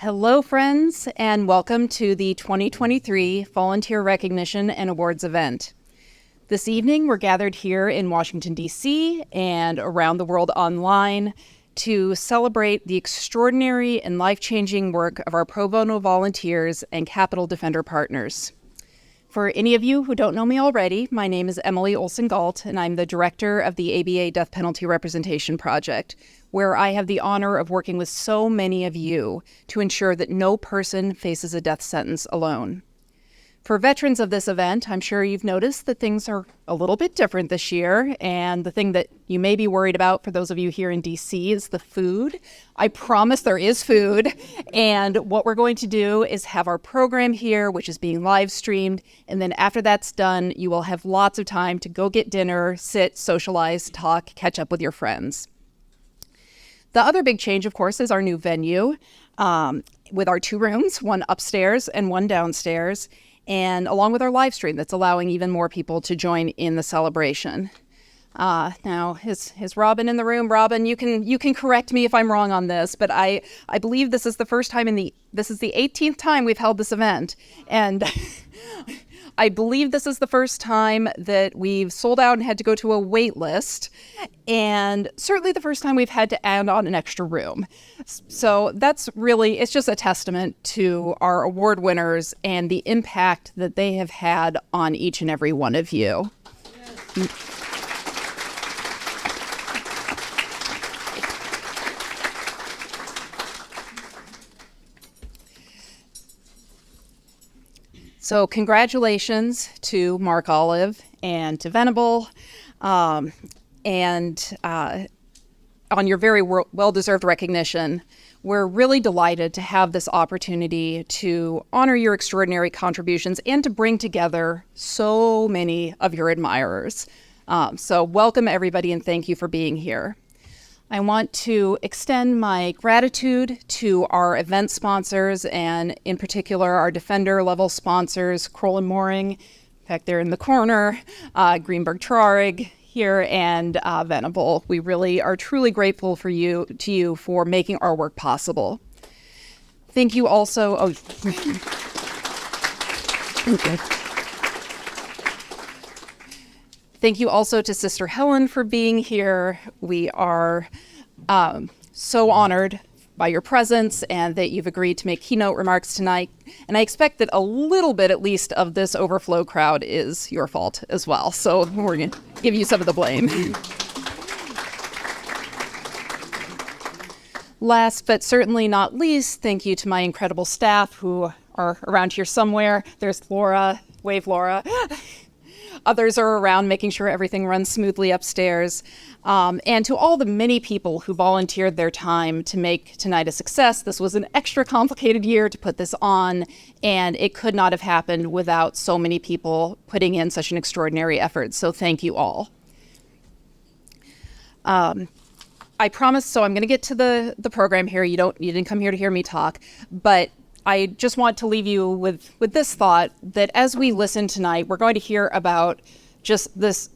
Hello, friends, and welcome to the 2023 Volunteer Recognition and Awards event. This evening, we're gathered here in Washington, D.C. and around the world online to celebrate the extraordinary and life-changing work of our pro bono volunteers and Capitol Defender partners. For any of you who don't know me already, my name is Emily Olsen-Galt, and I'm the director of the ABA Death Penalty Representation Project, where I have the honor of working with so many of you to ensure that no person faces a death sentence alone. For veterans of this event, I'm sure you've noticed that things are a little bit different this year, and the thing that you may be worried about for those of you here in DC is the food. I promise there is food, and what we're going to do is have our program here, which is being live streamed, and then after that's done, you will have lots of time to go get dinner, sit, socialize, talk, catch up with your friends. The other big change, of course, is our new venue with our 2 rooms, one upstairs and one downstairs, and along with our live stream that's allowing even more people to join in the celebration. Now, is Robin in the room? Robin, you can correct me if I'm wrong on this, but I believe this is the first time this is the 18th time we've held this event, and I believe this is the first time that we've sold out and had to go to a wait list, and certainly the first time we've had to add on an extra room. So that's really, it's just a testament to our award winners and the impact that they have had on each and every one of you. Yes. So congratulations to Mark Olive and to Venable, and on your very well-deserved recognition. We're really delighted to have this opportunity to honor your extraordinary contributions and to bring together so many of your admirers. So welcome everybody and thank you for being here. I want to extend my gratitude to our event sponsors and in particular our Defender level sponsors, Kroll & Mooring, in fact they're in the corner, Greenberg Traurig here, and Venable. We really are truly grateful to you for making our work possible. Thank you also, okay. Thank you also to Sister Helen for being here. We are so honored by your presence and that you've agreed to make keynote remarks tonight. And I expect that a little bit, at least, of this overflow crowd is your fault as well. So we're going to give you some of the blame. Last but certainly not least, thank you to my incredible staff who are around here somewhere. There's Laura. Wave, Laura. Others are around making sure everything runs smoothly upstairs. And to all the many people who volunteered their time to make tonight a success. This was an extra complicated year to put this on, and it could not have happened without so many people putting in such an extraordinary effort. So thank you all. I promise, so I'm going to get to the program here. You didn't come here to hear me talk, but I just want to leave you with this thought that as we listen tonight, we're going to hear about just this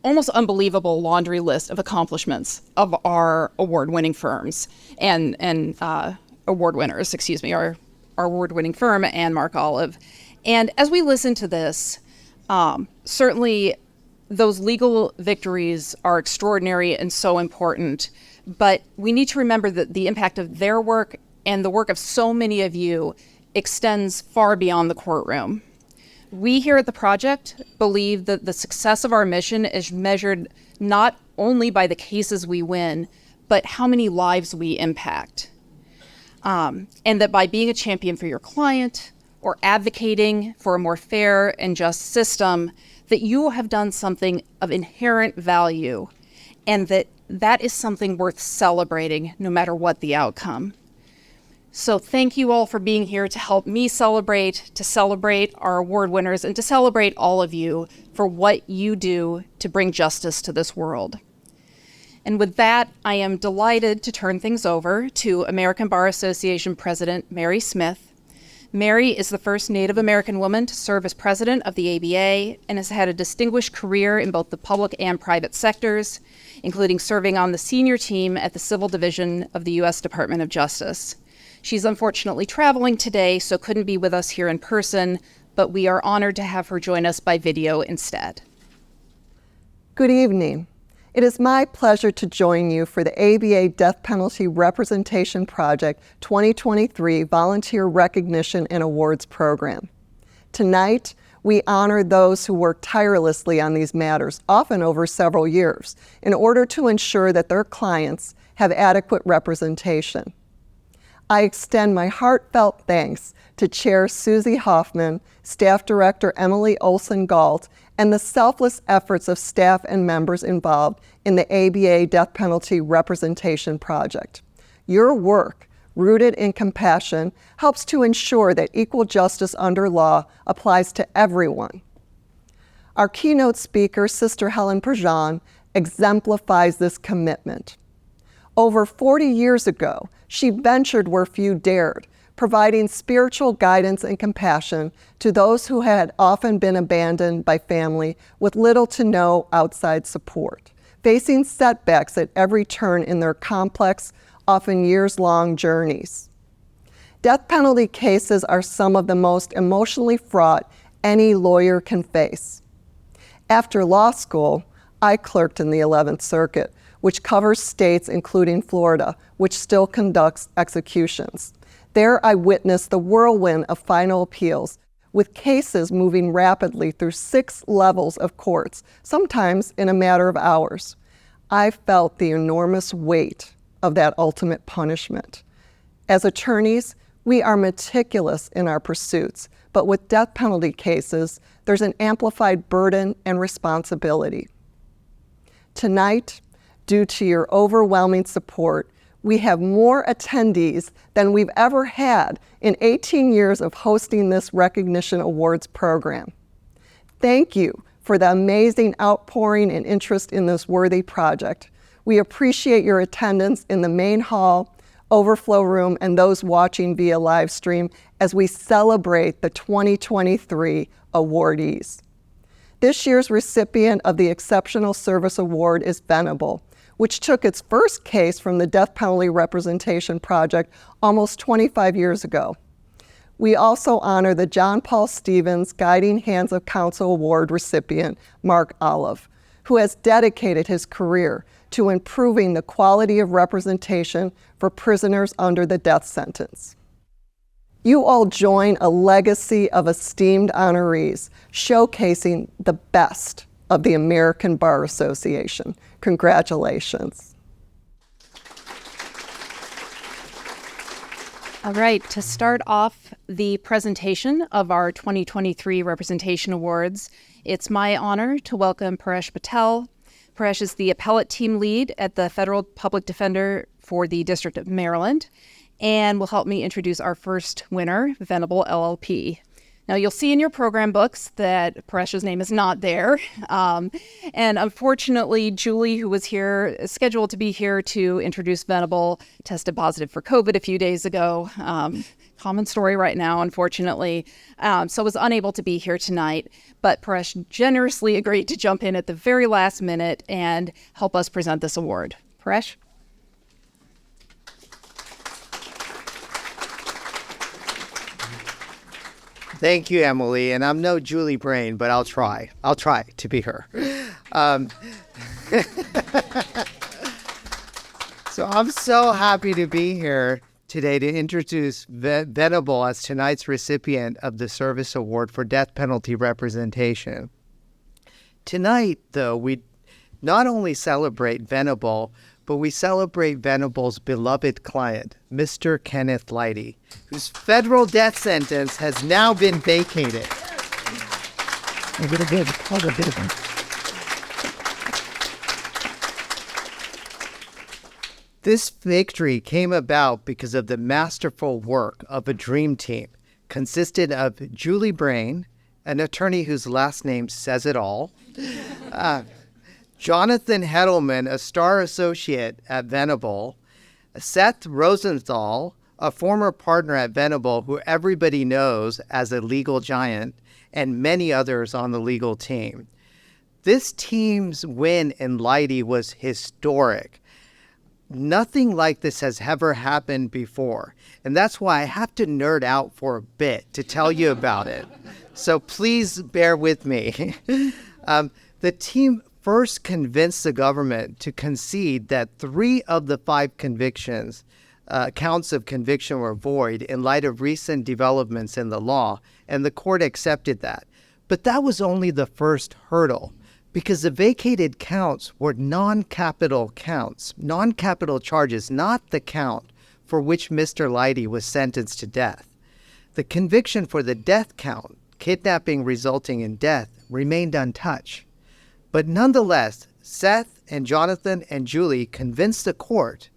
almost unbelievable laundry list of accomplishments of our award-winning firms and award winners, our award-winning firm and Mark Olive. And as we listen to this, certainly those legal victories are extraordinary and so important, but we need to remember that the impact of their work and the work of so many of you extends far beyond the courtroom. We here at the project believe that the success of our mission is measured not only by the cases we win, but how many lives we impact. And that by being a champion for your client or advocating for a more fair and just system, that you have done something of inherent value, and that is something worth celebrating no matter what the outcome. So thank you all for being here to help me celebrate, to celebrate our award winners, and to celebrate all of you for what you do to bring justice to this world. And with that, I am delighted to turn things over to American Bar Association President Mary Smith. Mary is the first Native American woman to serve as president of the ABA and has had a distinguished career in both the public and private sectors, including serving on the senior team at the Civil Division of the U.S. Department of Justice. She's unfortunately traveling today, so couldn't be with us here in person, but we are honored to have her join us by video instead. Good evening. It is my pleasure to join you for the ABA Death Penalty Representation Project 2023 Volunteer Recognition and Awards Program. Tonight, we honor those who work tirelessly on these matters, often over several years, in order to ensure that their clients have adequate representation. I extend my heartfelt thanks to Chair Susie Hoffman, Staff Director Emily Olson-Galt, and the selfless efforts of staff and members involved in the ABA Death Penalty Representation Project. Your work, rooted in compassion, helps to ensure that equal justice under law applies to everyone. Our keynote speaker, Sister Helen Prejean, exemplifies this commitment. Over 40 years ago, she ventured where few dared, providing spiritual guidance and compassion to those who had often been abandoned by family with little to no outside support, facing setbacks at every turn in their complex, often years-long journeys. Death penalty cases are some of the most emotionally fraught any lawyer can face. After law school, I clerked in the 11th Circuit, which covers states including Florida, which still conducts executions. There I witnessed the whirlwind of final appeals, with cases moving rapidly through 6 levels of courts, sometimes in a matter of hours. I felt the enormous weight of that ultimate punishment. As attorneys, we are meticulous in our pursuits, but with death penalty cases, there's an amplified burden and responsibility. Tonight, due to your overwhelming support, we have more attendees than we've ever had in 18 years of hosting this Recognition Awards program. Thank you for the amazing outpouring and interest in this worthy project. We appreciate your attendance in the main hall, overflow room, and those watching via live stream as we celebrate the 2023 awardees. This year's recipient of the Exceptional Service Award is Venable, which took its first case from the Death Penalty Representation Project almost 25 years ago. We also honor the John Paul Stevens Guiding Hands of Counsel Award recipient, Mark Olive, who has dedicated his career to improving the quality of representation for prisoners under the death sentence. You all join a legacy of esteemed honorees, showcasing the best of the American Bar Association. Congratulations. All right, to start off the presentation of our 2023 Representation Awards, it's my honor to welcome Paresh Patel. Paresh is the appellate team lead at the Federal Public Defender for the District of Maryland and will help me introduce our first winner, Venable LLP. Now, you'll see in your program books that Paresh's name is not there. And unfortunately, Julie, who was here, scheduled to be here to introduce Venable, tested positive for COVID a few days ago. Common story right now, unfortunately. So was unable to be here tonight. But Paresh generously agreed to jump in at the very last minute and help us present this award. Paresh? Thank you, Emily. And I'm no Julie Brain, but I'll try. I'll try to be her. So I'm so happy to be here today to introduce Venable as tonight's recipient of the Service Award for Death Penalty Representation. Tonight, though, we not only celebrate Venable, but we celebrate Venable's beloved client, Mr. Kenneth Leidy, whose federal death sentence has now been vacated. This victory came about because of the masterful work of a dream team consisted of Julie Brain, an attorney whose last name says it all, Jonathan Hettleman, a star associate at Venable, Seth Rosenthal, a former partner at Venable who everybody knows as a legal giant, and many others on the legal team. This team's win in Leidy was historic. nothing like this has ever happened before. And that's why I have to nerd out for a bit to tell you about it. So please bear with me. The team first convinced the government to concede that 3 of the 5 convictions, counts of conviction, were void in light of recent developments in the law, and the court accepted that. But that was only the first hurdle, because the vacated counts were non-capital counts, non-capital charges, not the count for which Mr. Leidy was sentenced to death. The conviction for the death count, kidnapping resulting in death, remained untouched. But nonetheless, Seth and Jonathan and Julie convinced the court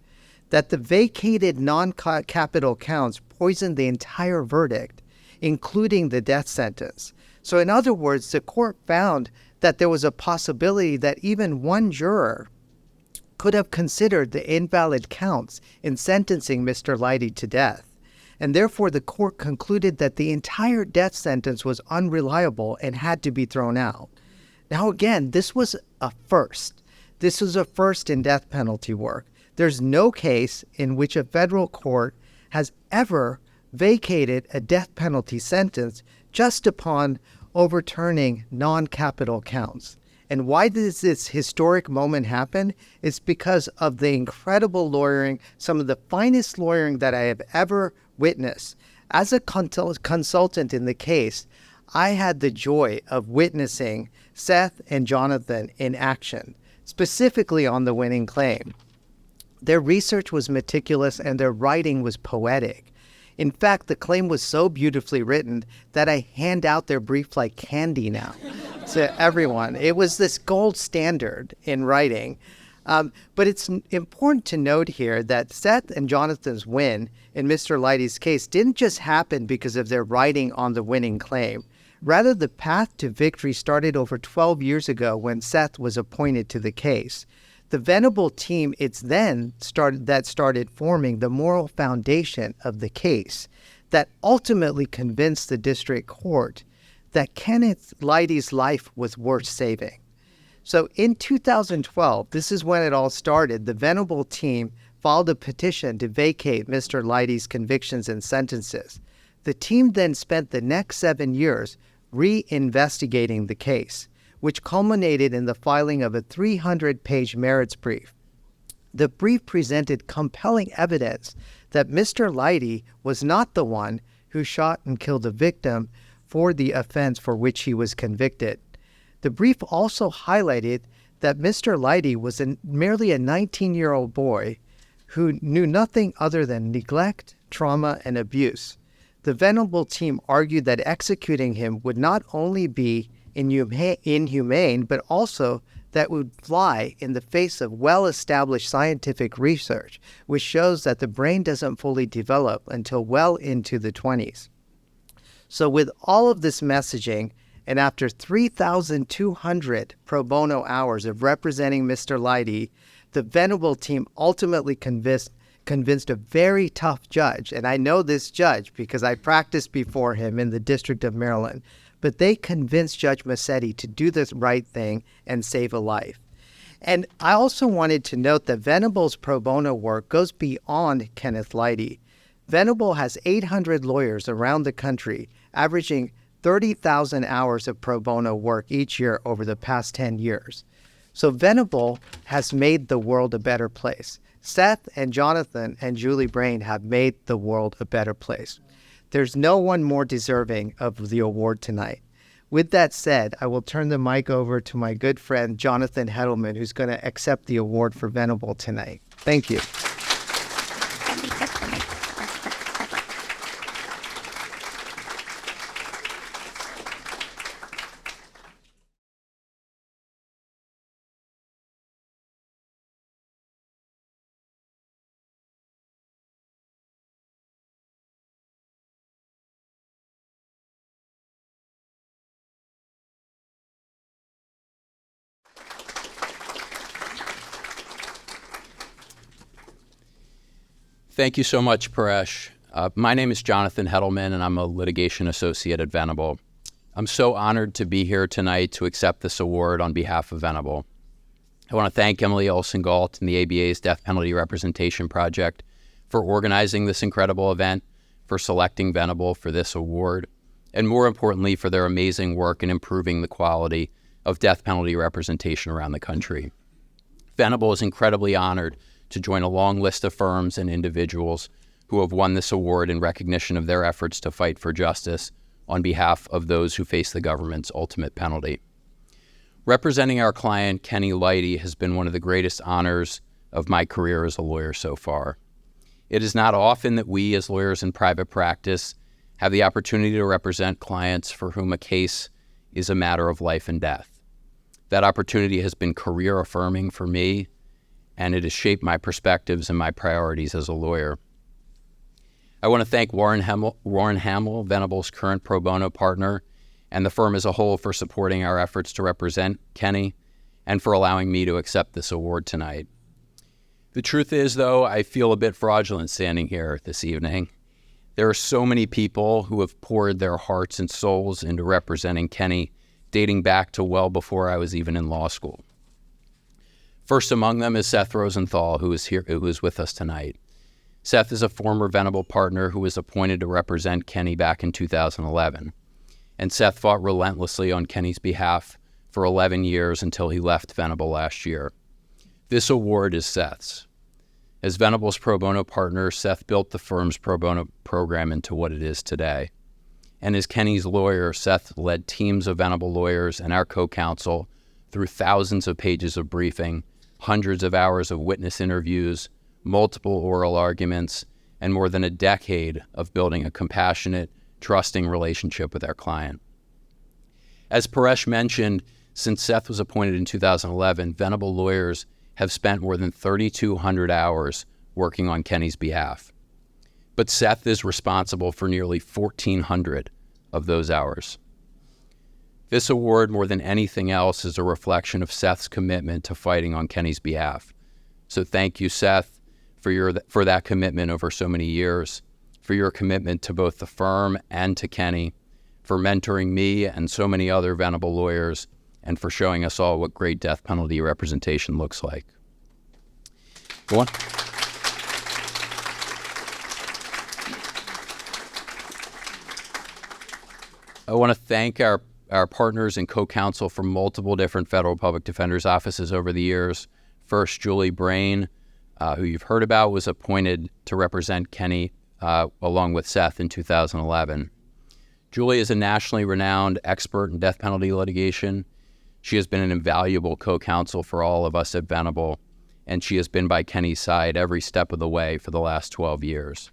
that the vacated non-capital counts poisoned the entire verdict, including the death sentence. So in other words, the court found that there was a possibility that even one juror could have considered the invalid counts in sentencing Mr. Leidy to death. And therefore, the court concluded that the entire death sentence was unreliable and had to be thrown out. Now, again, this was a first. This was a first in death penalty work. There's no case in which a federal court has ever vacated a death penalty sentence just upon overturning non-capital counts. And why does this historic moment happen? It's because of the incredible lawyering, some of the finest lawyering that I have ever witnessed. As a consultant in the case, I had the joy of witnessing Seth and Jonathan in action, specifically on the winning claim. Their research was meticulous and their writing was poetic. In fact, the claim was so beautifully written that I hand out their brief like candy now to everyone. It was this gold standard in writing. But it's important to note here that Seth and Jonathan's win in Mr. Leidy's case didn't just happen because of their writing on the winning claim. Rather, the path to victory started over 12 years ago when Seth was appointed to the case. The Venable team started forming the moral foundation of the case that ultimately convinced the district court that Kenneth Leidy's life was worth saving. So in 2012, this is when it all started, the Venable team filed a petition to vacate Mr. Leidy's convictions and sentences. The team then spent the next 7 years re-investigating the case, which culminated in the filing of a 300-page merits brief. The brief presented compelling evidence that Mr. Leidy was not the one who shot and killed the victim for the offense for which he was convicted. The brief also highlighted that Mr. Leidy was merely a 19-year-old boy who knew nothing other than neglect, trauma, and abuse. The Venable team argued that executing him would not only be inhumane, but also that would fly in the face of well-established scientific research, which shows that the brain doesn't fully develop until well into the 20s. So with all of this messaging, and after 3,200 pro bono hours of representing Mr. Leidy, the Venable team ultimately convinced a very tough judge, and I know this judge because I practiced before him in the District of Maryland, but they convinced Judge Massetti to do the right thing and save a life. And I also wanted to note that Venable's pro bono work goes beyond Kenneth Leidy. Venable has 800 lawyers around the country, averaging 30,000 hours of pro bono work each year over the past 10 years. So Venable has made the world a better place. Seth and Jonathan and Julie Brain have made the world a better place. There's no one more deserving of the award tonight. With that said, I will turn the mic over to my good friend, Jonathan Hettleman, who's going to accept the award for Venable tonight. Thank you. Thank you so much, Paresh. My name is Jonathan Hettleman, and I'm a litigation associate at Venable. I'm so honored to be here tonight to accept this award on behalf of Venable. I want to thank Emily Olsen-Galt and the ABA's Death Penalty Representation Project for organizing this incredible event, for selecting Venable for this award, and more importantly, for their amazing work in improving the quality of death penalty representation around the country. Venable is incredibly honored to join a long list of firms and individuals who have won this award in recognition of their efforts to fight for justice on behalf of those who face the government's ultimate penalty. Representing our client, Kenny Leighty, has been one of the greatest honors of my career as a lawyer so far. It is not often that we, as lawyers in private practice, have the opportunity to represent clients for whom a case is a matter of life and death. That opportunity has been career-affirming for me, and it has shaped my perspectives and my priorities as a lawyer. I want to thank Warren Hamill, Venable's current pro bono partner, and the firm as a whole for supporting our efforts to represent Kenny and for allowing me to accept this award tonight. The truth is, though, I feel a bit fraudulent standing here this evening. There are so many people who have poured their hearts and souls into representing Kenny, dating back to well before I was even in law school. First among them is Seth Rosenthal, who is with us tonight. Seth is a former Venable partner who was appointed to represent Kenny back in 2011. And Seth fought relentlessly on Kenny's behalf for 11 years until he left Venable last year. This award is Seth's. As Venable's pro bono partner, Seth built the firm's pro bono program into what it is today. And as Kenny's lawyer, Seth led teams of Venable lawyers and our co-counsel through thousands of pages of briefing, hundreds of hours of witness interviews, multiple oral arguments, and more than a decade of building a compassionate, trusting relationship with our client. As Paresh mentioned, since Seth was appointed in 2011, Venable lawyers have spent more than 3,200 hours working on Kenny's behalf. But Seth is responsible for nearly 1,400 of those hours. This award, more than anything else, is a reflection of Seth's commitment to fighting on Kenny's behalf. So thank you, Seth, for that commitment over so many years, for your commitment to both the firm and to Kenny, for mentoring me and so many other Venable lawyers, and for showing us all what great death penalty representation looks like. Go on. I want to thank our partners and co-counsel from multiple different federal public defender's offices over the years. First, Julie Brain, who you've heard about, was appointed to represent Kenny along with Seth in 2011. Julie is a nationally renowned expert in death penalty litigation. She has been an invaluable co-counsel for all of us at Venable, and she has been by Kenny's side every step of the way for the last 12 years.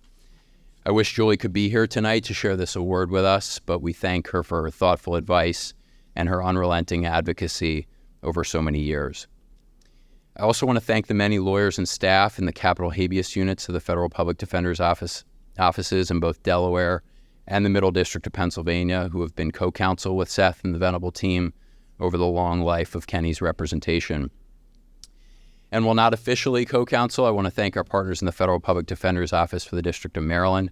I wish Julie could be here tonight to share this award with us, but we thank her for her thoughtful advice and her unrelenting advocacy over so many years. I also want to thank the many lawyers and staff in the capital habeas units of the Federal Public Defender's offices in both Delaware and the Middle District of Pennsylvania who have been co-counsel with Seth and the Venable team over the long life of Kenny's representation. And while not officially co-counsel, I want to thank our partners in the Federal Public Defender's Office for the District of Maryland,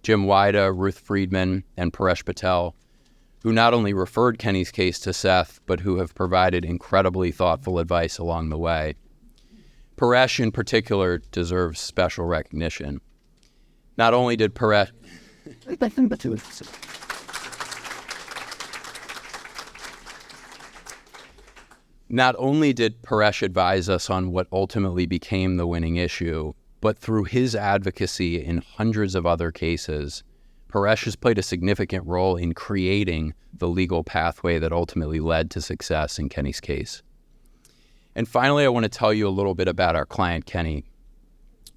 Jim Wida, Ruth Friedman, and Paresh Patel, who not only referred Kenny's case to Seth, but who have provided incredibly thoughtful advice along the way. Paresh, in particular, deserves special recognition. Not only did Paresh... Not only did Paresh advise us on what ultimately became the winning issue, but through his advocacy in hundreds of other cases, Paresh has played a significant role in creating the legal pathway that ultimately led to success in Kenny's case. And finally, I want to tell you a little bit about our client, Kenny,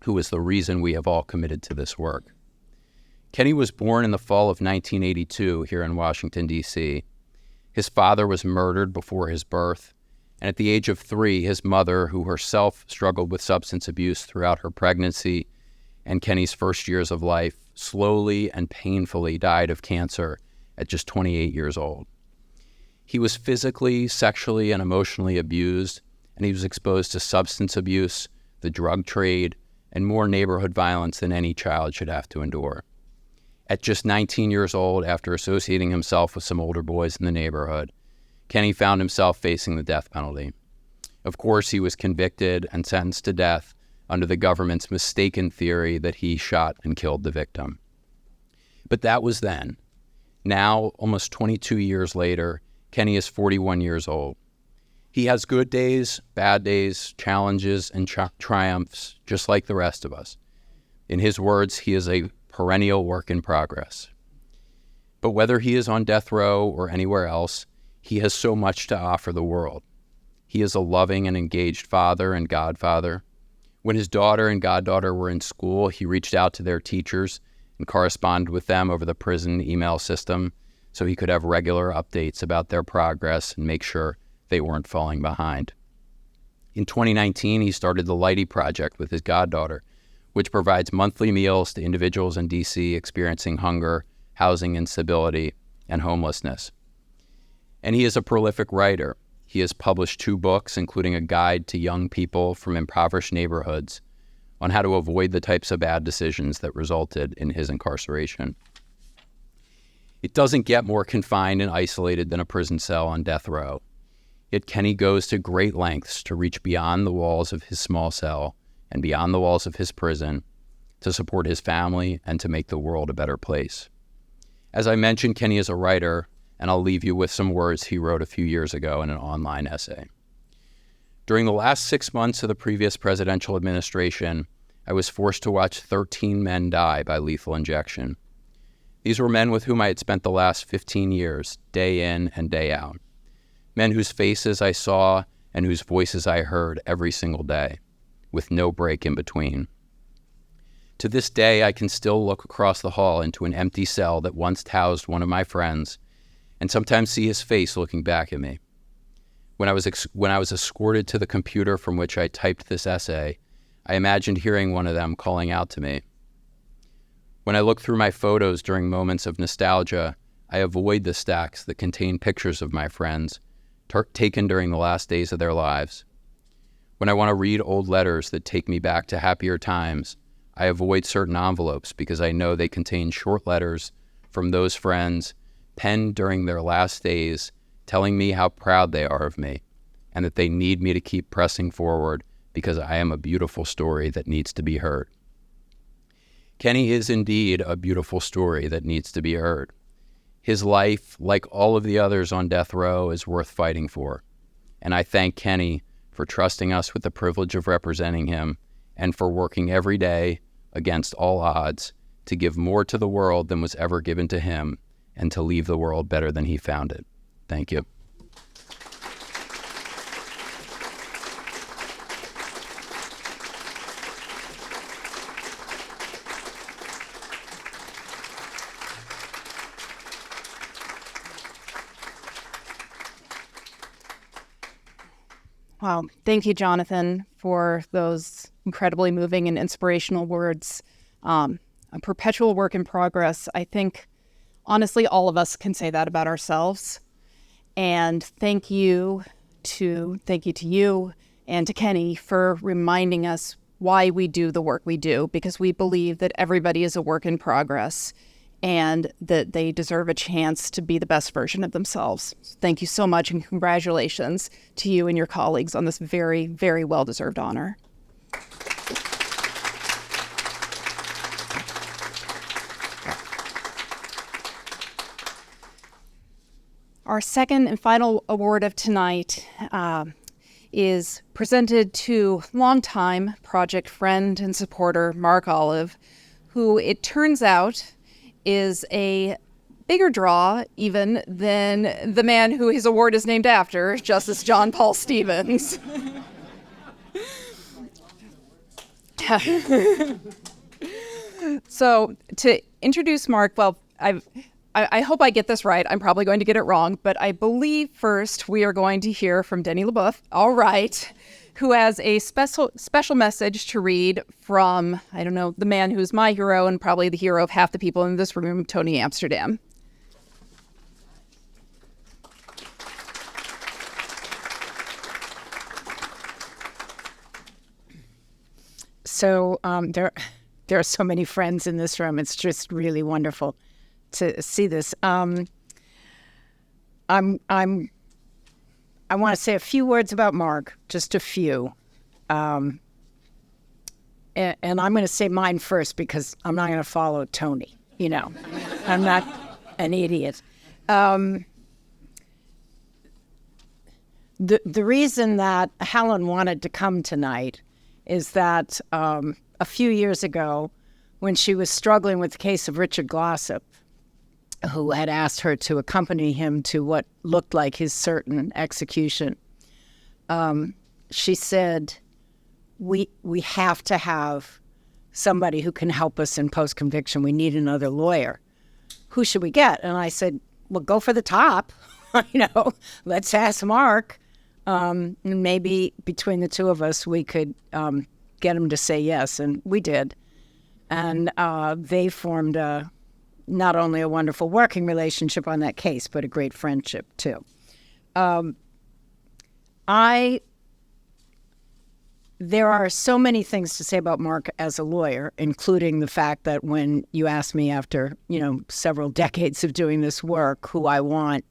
who is the reason we have all committed to this work. Kenny was born in the fall of 1982 here in Washington, D.C. His father was murdered before his birth, and at the age of 3, his mother, who herself struggled with substance abuse throughout her pregnancy and Kenny's first years of life, slowly and painfully died of cancer at just 28 years old. He was physically, sexually, and emotionally abused, and he was exposed to substance abuse, the drug trade, and more neighborhood violence than any child should have to endure. At just 19 years old, after associating himself with some older boys in the neighborhood, Kenny found himself facing the death penalty. Of course, he was convicted and sentenced to death under the government's mistaken theory that he shot and killed the victim. But that was then. Now, almost 22 years later, Kenny is 41 years old. He has good days, bad days, challenges, and triumphs, just like the rest of us. In his words, he is a perennial work in progress. But whether he is on death row or anywhere else, he has so much to offer the world. He is a loving and engaged father and godfather. When his daughter and goddaughter were in school, he reached out to their teachers and corresponded with them over the prison email system so he could have regular updates about their progress and make sure they weren't falling behind. In 2019, he started the Lighty Project with his goddaughter, which provides monthly meals to individuals in D.C. experiencing hunger, housing instability, and homelessness. And he is a prolific writer. He has published 2 books, including a guide to young people from impoverished neighborhoods on how to avoid the types of bad decisions that resulted in his incarceration. It doesn't get more confined and isolated than a prison cell on death row. Yet Kenny goes to great lengths to reach beyond the walls of his small cell and beyond the walls of his prison to support his family and to make the world a better place. As I mentioned, Kenny is a writer, and I'll leave you with some words he wrote a few years ago in an online essay. During the last 6 months of the previous presidential administration, I was forced to watch 13 men die by lethal injection. These were men with whom I had spent the last 15 years, day in and day out. Men whose faces I saw and whose voices I heard every single day, with no break in between. To this day, I can still look across the hall into an empty cell that once housed one of my friends and sometimes see his face looking back at me. When I was escorted to the computer from which I typed this essay, I imagined hearing one of them calling out to me. When I look through my photos during moments of nostalgia, I avoid the stacks that contain pictures of my friends taken during the last days of their lives. When I want to read old letters that take me back to happier times, I avoid certain envelopes because I know they contain short letters from those friends penned during their last days, telling me how proud they are of me and that they need me to keep pressing forward because I am a beautiful story that needs to be heard. Kenny is indeed a beautiful story that needs to be heard. His life, like all of the others on death row, is worth fighting for. And I thank Kenny for trusting us with the privilege of representing him and for working every day against all odds to give more to the world than was ever given to him and to leave the world better than he found it. Thank you. Wow. Thank you, Jonathan, for those incredibly moving and inspirational words. A perpetual work in progress. I think, honestly, all of us can say that about ourselves. And thank you to you and to Kenny for reminding us why we do the work we do, because we believe that everybody is a work in progress and that they deserve a chance to be the best version of themselves. Thank you so much, and congratulations to you and your colleagues on this very, very well-deserved honor. Our second and final award of tonight is presented to longtime project friend and supporter Mark Olive, who it turns out is a bigger draw even than the man who his award is named after, Justice John Paul Stevens. So to introduce Mark, well, I hope I get this right. I'm probably going to get it wrong, but I believe first we are going to hear from Denny LeBoeuf, all right, who has a special message to read from, I don't know, the man who's my hero and probably the hero of half the people in this room, Tony Amsterdam. So there are so many friends in this room. It's just really wonderful to see this. I'm I want to say a few words about Mark, just a few. And I'm going to say mine first because I'm not going to follow Tony. I'm not an idiot. The reason that Helen wanted to come tonight is that a few years ago, when she was struggling with the case of Richard Glossop, who had asked her to accompany him to what looked like his certain execution, she said, we have to have somebody who can help us in post-conviction. We need another lawyer. Who should we get? And I said, well, go for the top. Let's ask Mark. Maybe between the two of us, we could get him to say yes. And we did. And they formed not only a wonderful working relationship on that case, but a great friendship, too. There are so many things to say about Mark as a lawyer, including the fact that when you ask me after, several decades of doing this work, who I want,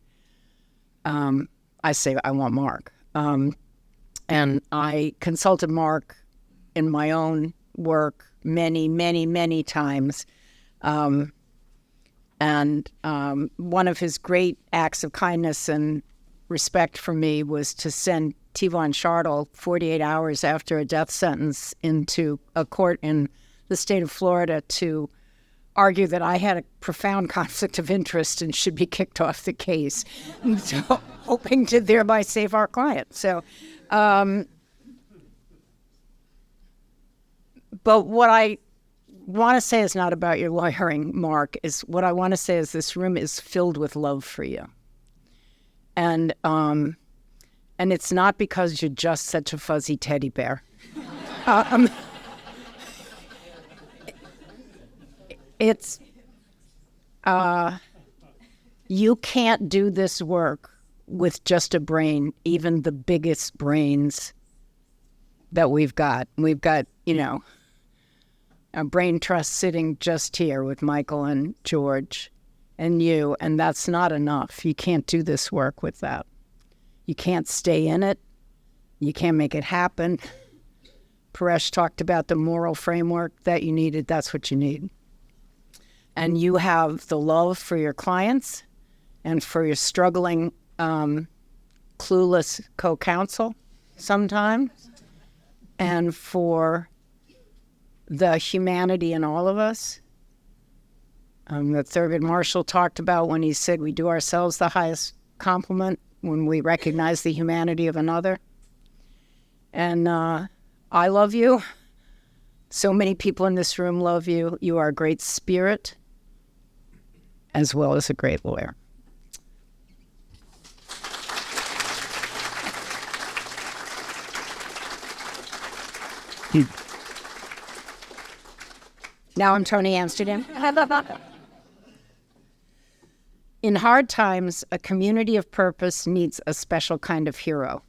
I say I want Mark. And I consulted Mark in my own work many, many, many times. And one of his great acts of kindness and respect for me was to send Tivon Chartle 48 hours after a death sentence into a court in the state of Florida to argue that I had a profound conflict of interest and should be kicked off the case, so, hoping to thereby save our client. So, but what I want to say is not about your lawyering, Mark. Is what I want to say is this room is filled with love for you. And it's not because you're just such a fuzzy teddy bear. It's you can't do this work with just a brain, even the biggest brains that we've got. We've got, a brain trust sitting just here with Michael and George and you, and that's not enough. You can't do this work with that. You can't stay in it. You can't make it happen. Paresh talked about the moral framework that you needed. That's what you need. And you have the love for your clients and for your struggling, clueless co-counsel sometimes, and for the humanity in all of us. That Thurgood Marshall talked about when he said we do ourselves the highest compliment when we recognize the humanity of another. And I love you. So many people in this room love you. You are a great spirit as well as a great lawyer. Now I'm Tony Amsterdam. In hard times, a community of purpose needs a special kind of hero.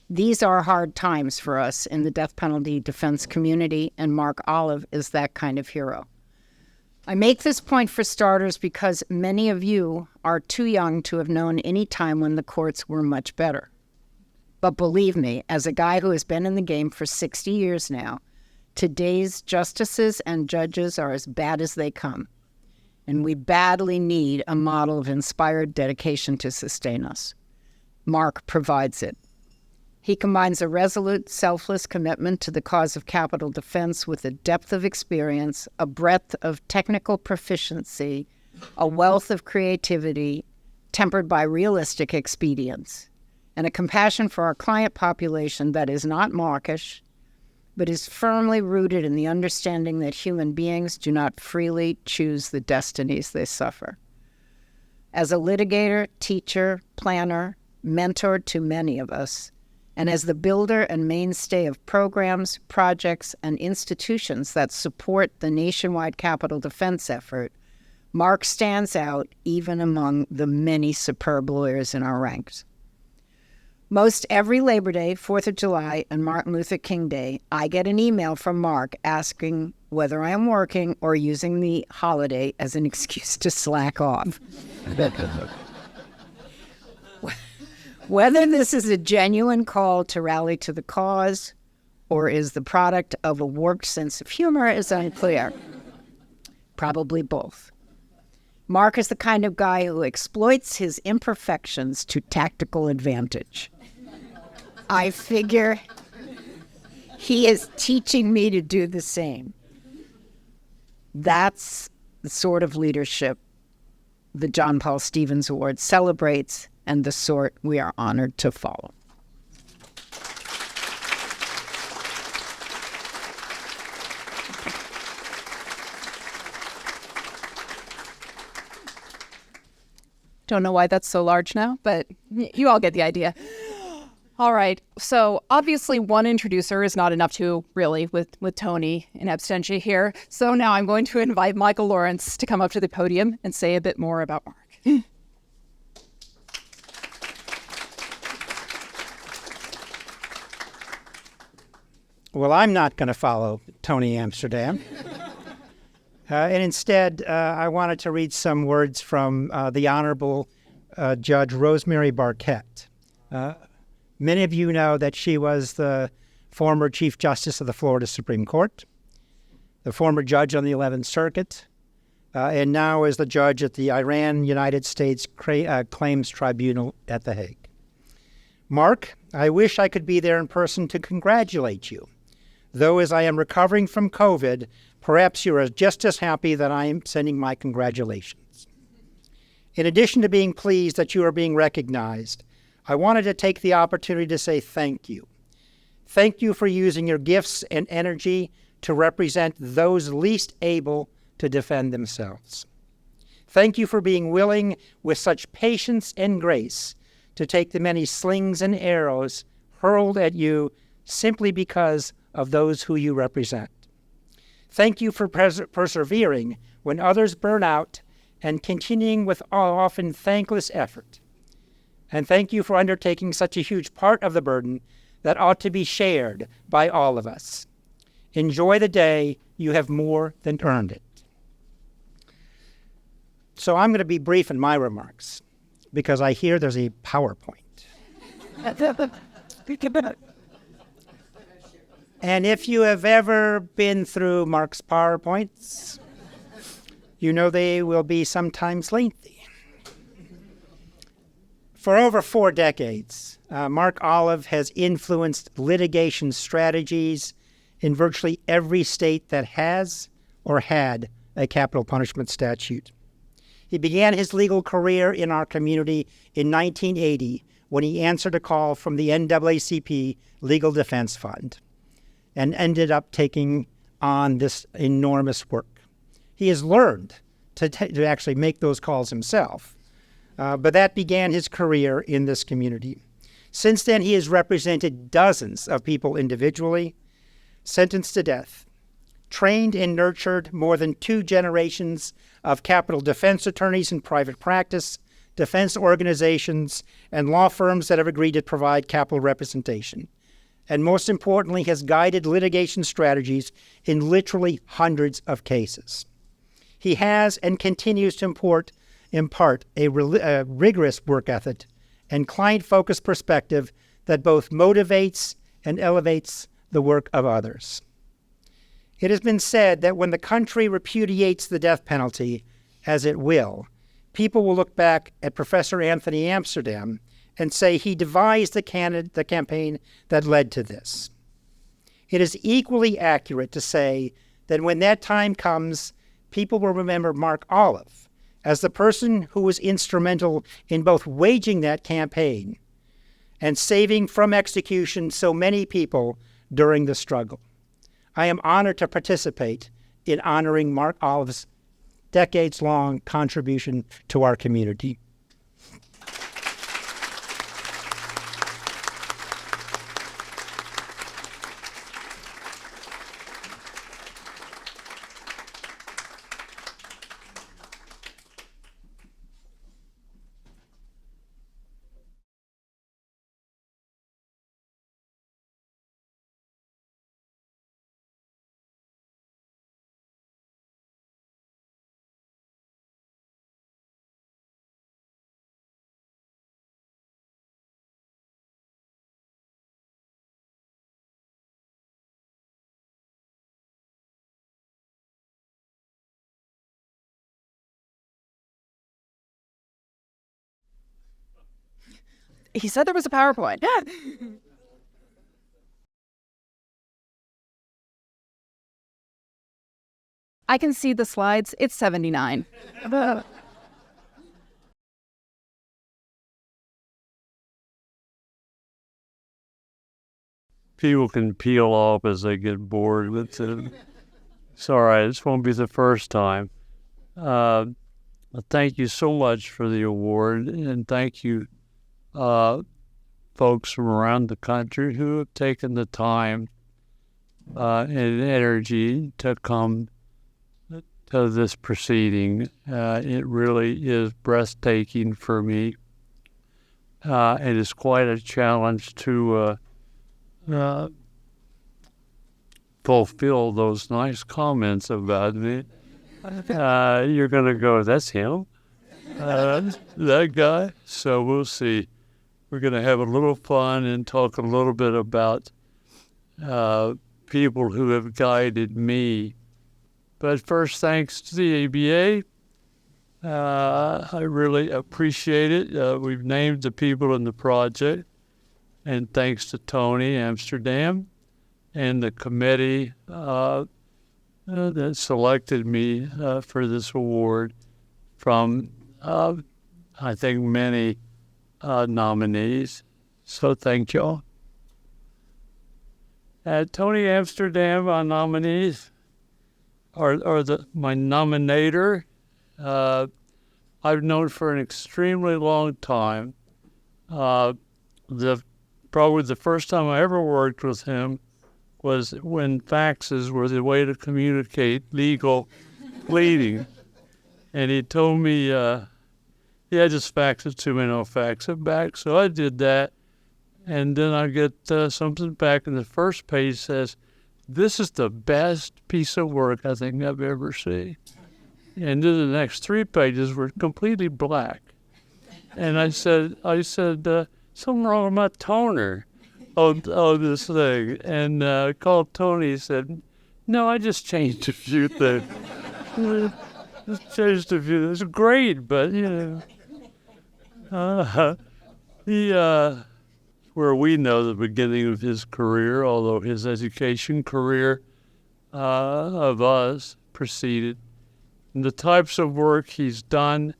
These are hard times for us in the death penalty defense community, and Mark Olive is that kind of hero. I make this point for starters because many of you are too young to have known any time when the courts were much better. But believe me, as a guy who has been in the game for 60 years now, today's justices and judges are as bad as they come. And we badly need a model of inspired dedication to sustain us. Mark provides it. He combines a resolute, selfless commitment to the cause of capital defense with a depth of experience, a breadth of technical proficiency, a wealth of creativity tempered by realistic expedience, and a compassion for our client population that is not mawkish, but is firmly rooted in the understanding that human beings do not freely choose the destinies they suffer. As a litigator, teacher, planner, mentor to many of us, and as the builder and mainstay of programs, projects, and institutions that support the nationwide capital defense effort, Mark stands out even among the many superb lawyers in our ranks. Most every Labor Day, 4th of July, and Martin Luther King Day, I get an email from Mark asking whether I am working or using the holiday as an excuse to slack off. Whether this is a genuine call to rally to the cause or is the product of a warped sense of humor is unclear. Probably both. Mark is the kind of guy who exploits his imperfections to tactical advantage. I figure he is teaching me to do the same. That's the sort of leadership the John Paul Stevens Award celebrates and the sort we are honored to follow. Don't know why that's so large now, but you all get the idea. All right. So obviously one introducer is not enough to really with Tony in absentia here. So now I'm going to invite Michael Laurence to come up to the podium and say a bit more about Mark. Well, I'm not going to follow Tony Amsterdam. And instead, I wanted to read some words from the Honorable Judge Rosemary Barquette. Many of you know that she was the former Chief Justice of the Florida Supreme Court, the former judge on the 11th Circuit, and now is the judge at the Iran-United States Claims Tribunal at The Hague. Mark, I wish I could be there in person to congratulate you. Though as I am recovering from COVID, perhaps you are just as happy that I am sending my congratulations. In addition to being pleased that you are being recognized, I wanted to take the opportunity to say thank you. Thank you for using your gifts and energy to represent those least able to defend themselves. Thank you for being willing, with such patience and grace, to take the many slings and arrows hurled at you simply because of those who you represent. Thank you for persevering when others burn out and continuing with often thankless effort. And thank you for undertaking such a huge part of the burden that ought to be shared by all of us. Enjoy the day. You have more than earned it. So I'm going to be brief in my remarks because I hear there's a PowerPoint. And if you have ever been through Mark's PowerPoints, you know they will be sometimes lengthy. For over 4 decades, Mark Olive has influenced litigation strategies in virtually every state that has or had a capital punishment statute. He began his legal career in our community in 1980 when he answered a call from the NAACP Legal Defense Fund and ended up taking on this enormous work. He has learned to actually make those calls himself. But that began his career in this community. Since then, he has represented dozens of people individually, sentenced to death, trained and nurtured more than 2 generations of capital defense attorneys in private practice, defense organizations, and law firms that have agreed to provide capital representation. And most importantly, has guided litigation strategies in literally hundreds of cases. He has and continues to impart a rigorous work ethic and client-focused perspective that both motivates and elevates the work of others. It has been said that when the country repudiates the death penalty, as it will, people will look back at Professor Anthony Amsterdam and say he devised the campaign that led to this. It is equally accurate to say that when that time comes, people will remember Mark Olive as the person who was instrumental in both waging that campaign and saving from execution so many people during the struggle. I am honored to participate in honoring Mark Olive's decades-long contribution to our community. He said there was a PowerPoint. I can see the slides. It's 79. People can peel off as they get bored. It's all right. This won't be the first time. Thank you so much for the award, and thank you, folks from around the country who have taken the time and energy to come to this proceeding. It really is breathtaking for me. It is quite a challenge to fulfill those nice comments about me. You're going to go, that's him? That guy? So we'll see. We're going to have a little fun and talk a little bit about people who have guided me. But first, thanks to the ABA. I really appreciate it. We've named the people in the project. And thanks to Tony Amsterdam and the committee that selected me for this award from, I think, many nominees. So thank y'all. Tony Amsterdam, our nominees, are my nominator. I've known for an extremely long time. Probably the first time I ever worked with him was when faxes were the way to communicate legal pleading. And he told me, just fax it to me and I'll fax it back. So I did that. And then I get something back, and the first page says, "This is the best piece of work I think I've ever seen." And then the next 3 pages were completely black. And I said, something wrong with my toner on this thing. And I called Tony. He said, "No, I just changed a few things." Just changed a few. It's great, but, where we know the beginning of his career, although his education career of us preceded. And the types of work he's done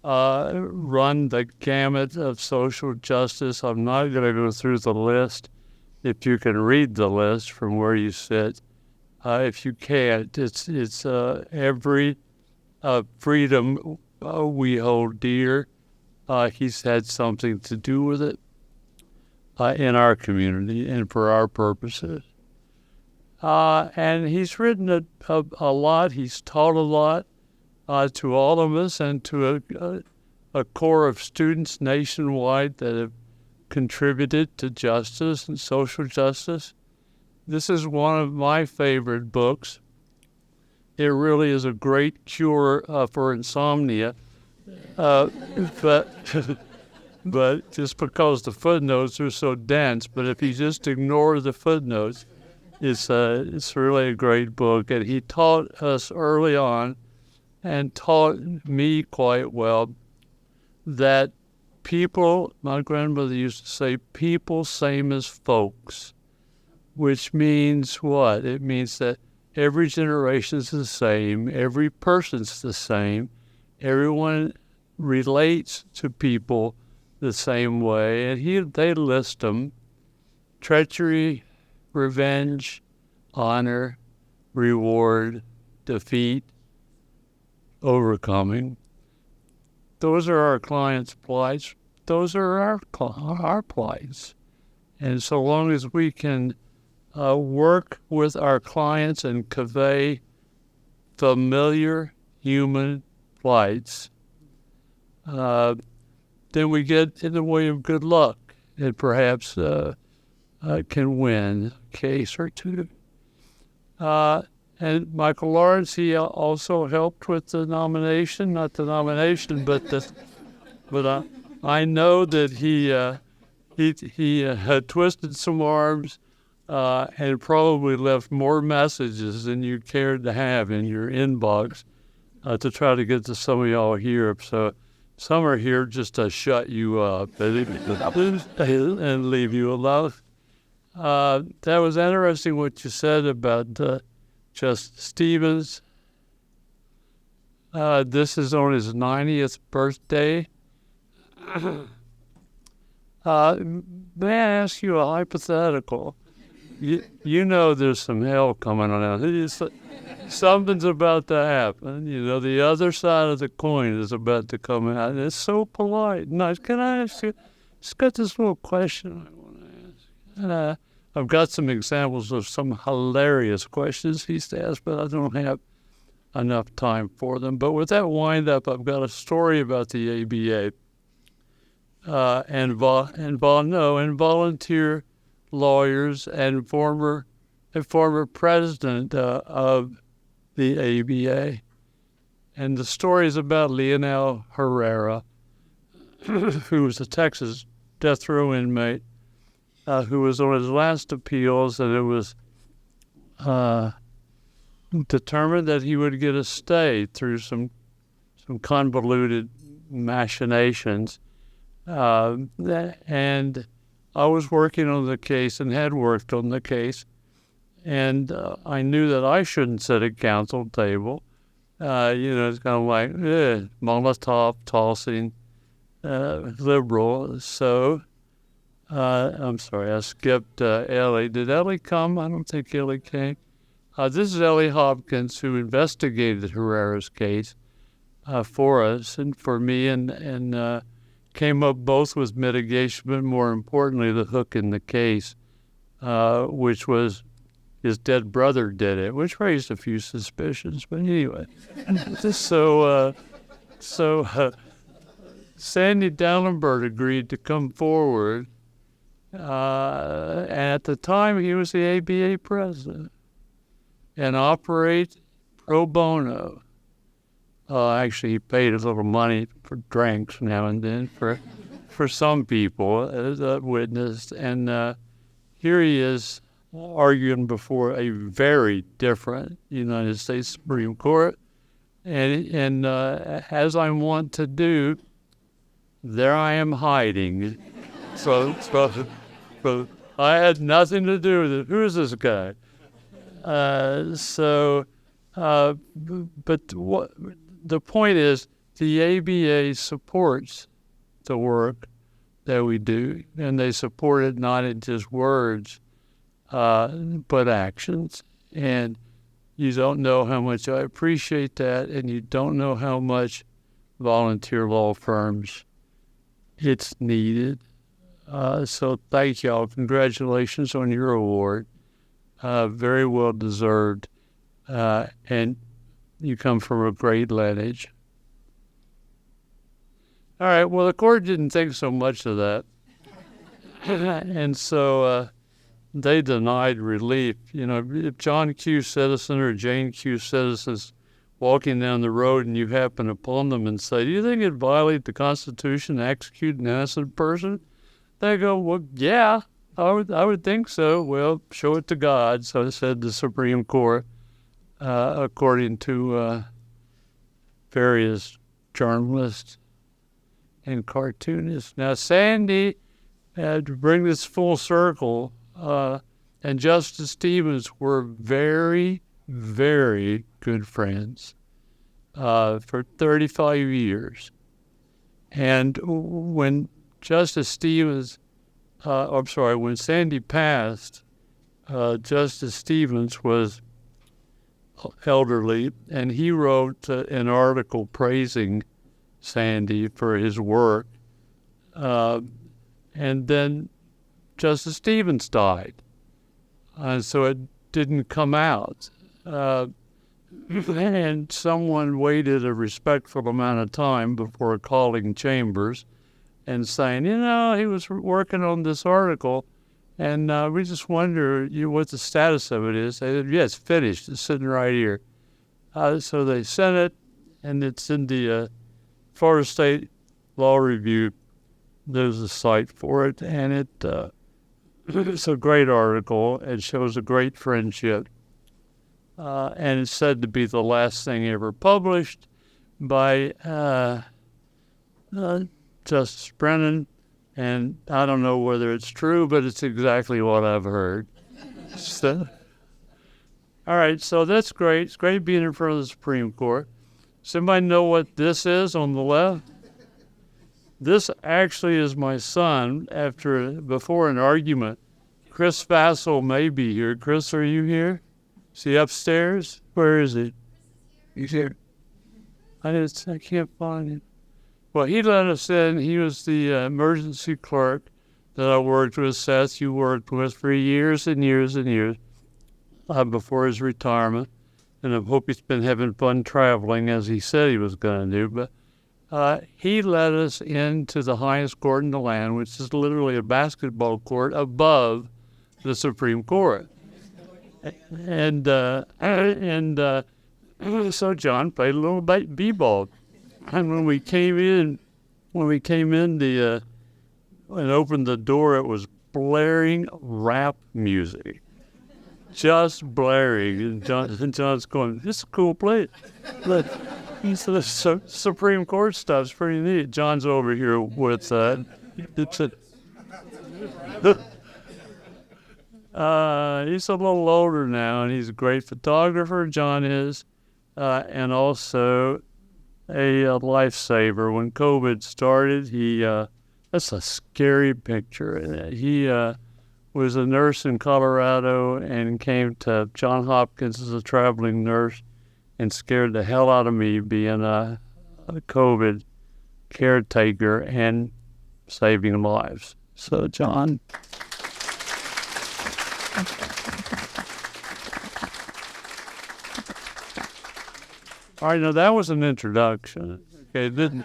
run the gamut of social justice. I'm not going to go through the list. If you can read the list from where you sit, if you can't, it's every freedom we hold dear. He's had something to do with it in our community and for our purposes. And he's written a lot. He's taught a lot to all of us and to a core of students nationwide that have contributed to justice and social justice. This is one of my favorite books. It really is a great cure for insomnia. But just because the footnotes are so dense, but if you just ignore the footnotes, it's really a great book. And he taught us early on, and taught me quite well, that people, my grandmother used to say, people same as folks, which means what? It means that every generation is the same, every person's the same, everyone relates to people the same way, and they list them: treachery, revenge, honor, reward, defeat, overcoming. Those are our clients' plights. Those are our plights. And so long as we can work with our clients and convey familiar human plights, then we get in the way of good luck and perhaps can win a case or two. And Michael Laurence, he also helped with the nomination, not the nomination, but I know that he had twisted some arms and probably left more messages than you cared to have in your inbox to try to get to some of y'all here. So some are here just to shut you up and leave you alone. That was interesting what you said about Justice Stevens. This is on his 90th birthday. May I ask you a hypothetical? You know there's some hell coming on. Something's about to happen. You know, the other side of the coin is about to come out. And it's so polite. Nice. Can I ask you? Just got this little question I want to ask. I've got some examples of some hilarious questions he's asked, but I don't have enough time for them. But with that wind up, I've got a story about the ABA and volunteer lawyers and former president of the ABA. And the story is about Leonel Herrera, who was a Texas death row inmate who was on his last appeals, and it was determined that he would get a stay through some convoluted machinations. And I was working on the case and had worked on the case, and I knew that I shouldn't sit at counsel table. It's kind of like Molotov tossing liberal. So I'm sorry, I skipped Ellie. Did Ellie come? I don't think Ellie came. This is Ellie Hopkins, who investigated Herrera's case for us and for me, and came up both with mitigation, but more importantly, the hook in the case, which was his dead brother did it, which raised a few suspicions. But anyway, so Sandy Dallenberg agreed to come forward. And at the time, he was the ABA president, and operate pro bono. Actually, he paid a little money for drinks now and then for some people as a witness. And here he is arguing before a very different United States Supreme Court. And as I want to do, there I am hiding. So I had nothing to do with it. Who is this guy? But what the point is, the ABA supports the work that we do, and they support it not in just words, but actions. And you don't know how much I appreciate that, and you don't know how much volunteer law firms it's needed. So thank y'all. Congratulations on your award. Very well deserved. And you come from a great lineage. All right, well, the court didn't think so much of that. And so they denied relief. You know, if John Q. Citizen or Jane Q. Citizen's walking down the road and you happen upon them and say, do you think it violates the Constitution to execute an innocent person? They go, well, yeah, I would think so. Well, show it to God, so said the Supreme Court. According to various journalists and cartoonists. Now, Sandy, to bring this full circle, and Justice Stevens were very, very good friends for 35 years. And when Justice Stevens, when Sandy passed, Justice Stevens was elderly, and he wrote an article praising Sandy for his work. And then Justice Stevens died, and so it didn't come out. And someone waited a respectful amount of time before calling Chambers and saying, you know, he was working on this article, and we just wonder what the status of it is. They said, yeah, it's finished. It's sitting right here. So they sent it, and it's in the Florida State Law Review. There's a site for it, and it's a great article. It shows a great friendship. And it's said to be the last thing ever published by Justice Brennan, and I don't know whether it's true, but it's exactly what I've heard. So, all right, so that's great. It's great being in front of the Supreme Court. Does anybody know what this is on the left? This actually is my son before an argument. Chris Vassell may be here. Chris, are you here? Is he upstairs? Where is he? He's here. I can't find him. Well, he let us in. He was the emergency clerk that I worked with. Seth, you worked with for years and years and years before his retirement. And I hope he's been having fun traveling as he said he was going to do. But he led us into the highest court in the land, which is literally a basketball court above the Supreme Court. And so John played a little b-ball. And when we came in and opened the door, it was blaring rap music. Just blaring. And John's going, "This is a cool place." Look, the Supreme Court stuff's pretty neat. John's over here with he's a little older now, and he's a great photographer, John is, and also a lifesaver. When COVID started, that's a scary picture. He was a nurse in Colorado and came to Johns Hopkins as a traveling nurse and scared the hell out of me being a COVID caretaker and saving lives. So, John. All right, now that was an introduction. Okay,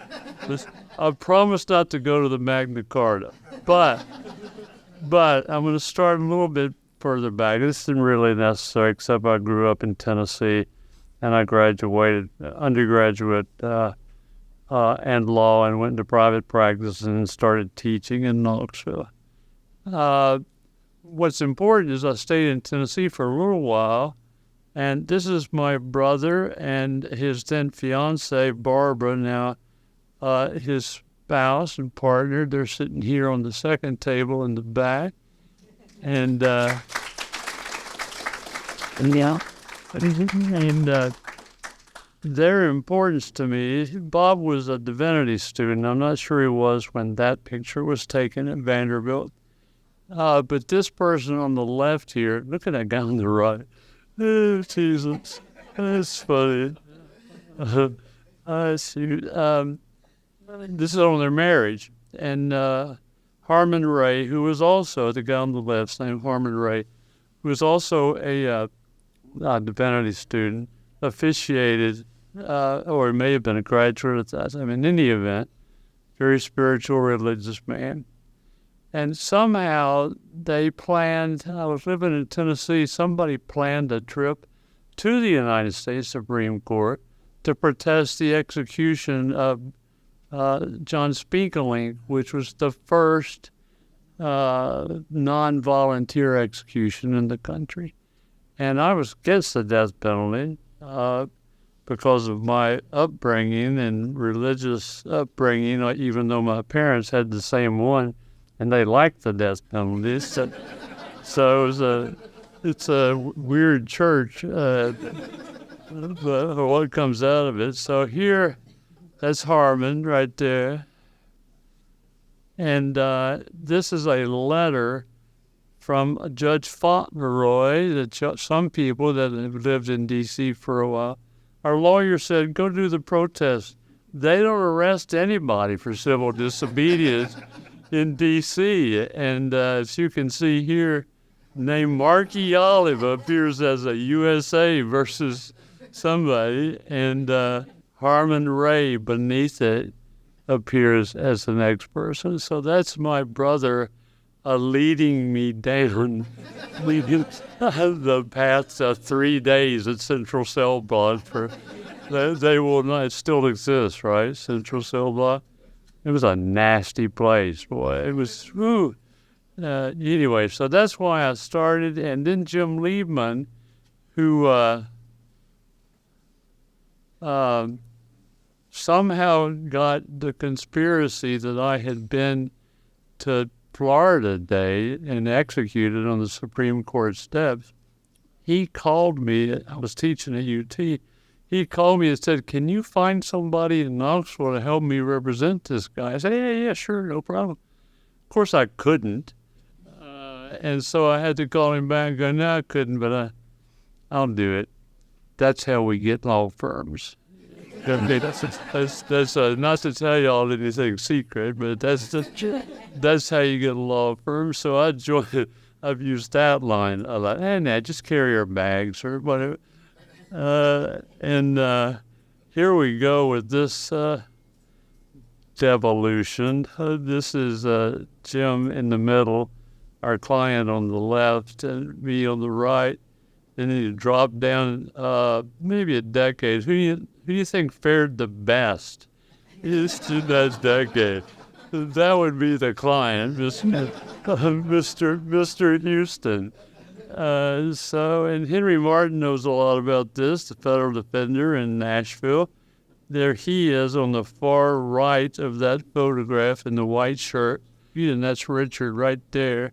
I promised not to go to the Magna Carta, but I'm going to start a little bit further back. This isn't really necessary, except I grew up in Tennessee, and I graduated undergraduate and law, and went into private practice and started teaching in Knoxville. What's important is I stayed in Tennessee for a little while, and this is my brother and his then fiancee, Barbara, now his spouse and partner. They're sitting here on the second table in the back. And their importance to me, Bob was a divinity student. I'm not sure he was when that picture was taken at Vanderbilt. But this person on the left here, look at that guy on the right. Oh, Jesus. That's funny. This is on their marriage. And Harmon Ray, who was also, the guy on the left's named Harmon Ray, who was also a divinity student, officiated, or he may have been a graduate at that time. In any event, very spiritual, religious man. And somehow they planned, I was living in Tennessee, somebody planned a trip to the United States Supreme Court to protest the execution of John Spiegelink, which was the first non-volunteer execution in the country. And I was against the death penalty because of my upbringing and religious upbringing, even though my parents had the same one. And they liked the death penalty. So it's a weird church, what comes out of it. So here, that's Harmon right there. And this is a letter from Judge Fauntleroy that some people that have lived in D.C. for a while. Our lawyer said, go do the protest. They don't arrest anybody for civil disobedience in D.C. And as you can see here, name Marky Olive appears as a USA versus somebody, and Harmon Ray beneath it appears as the next person. So that's my brother leading me down the path to 3 days at Central Cell Block. They will not, it still exists, right? Central Cell Block. It was a nasty place, boy. It was, anyway, so that's why I started. And then Jim Liebman, who somehow got the conspiracy that I had been to Florida Day and executed on the Supreme Court steps. He called me, I was teaching at UT, he called me and said, can you find somebody in Knoxville to help me represent this guy? I said, yeah, sure, no problem. Of course I couldn't. And so I had to call him back and go, no, I couldn't, but I'll do it. That's how we get law firms. That's not to tell y'all anything secret, but that's how you get a law firm. So I've used that line a lot. Nah, just carry our bags or whatever. And here we go with this devolution. This is Jim in the middle, our client on the left, and me on the right. Then he dropped down maybe a decade. Who do you think fared the best in that decade? That would be the client, Mr. Houston. And Henry Martin knows a lot about this, the federal defender in Nashville. There he is on the far right of that photograph in the white shirt. And that's Richard right there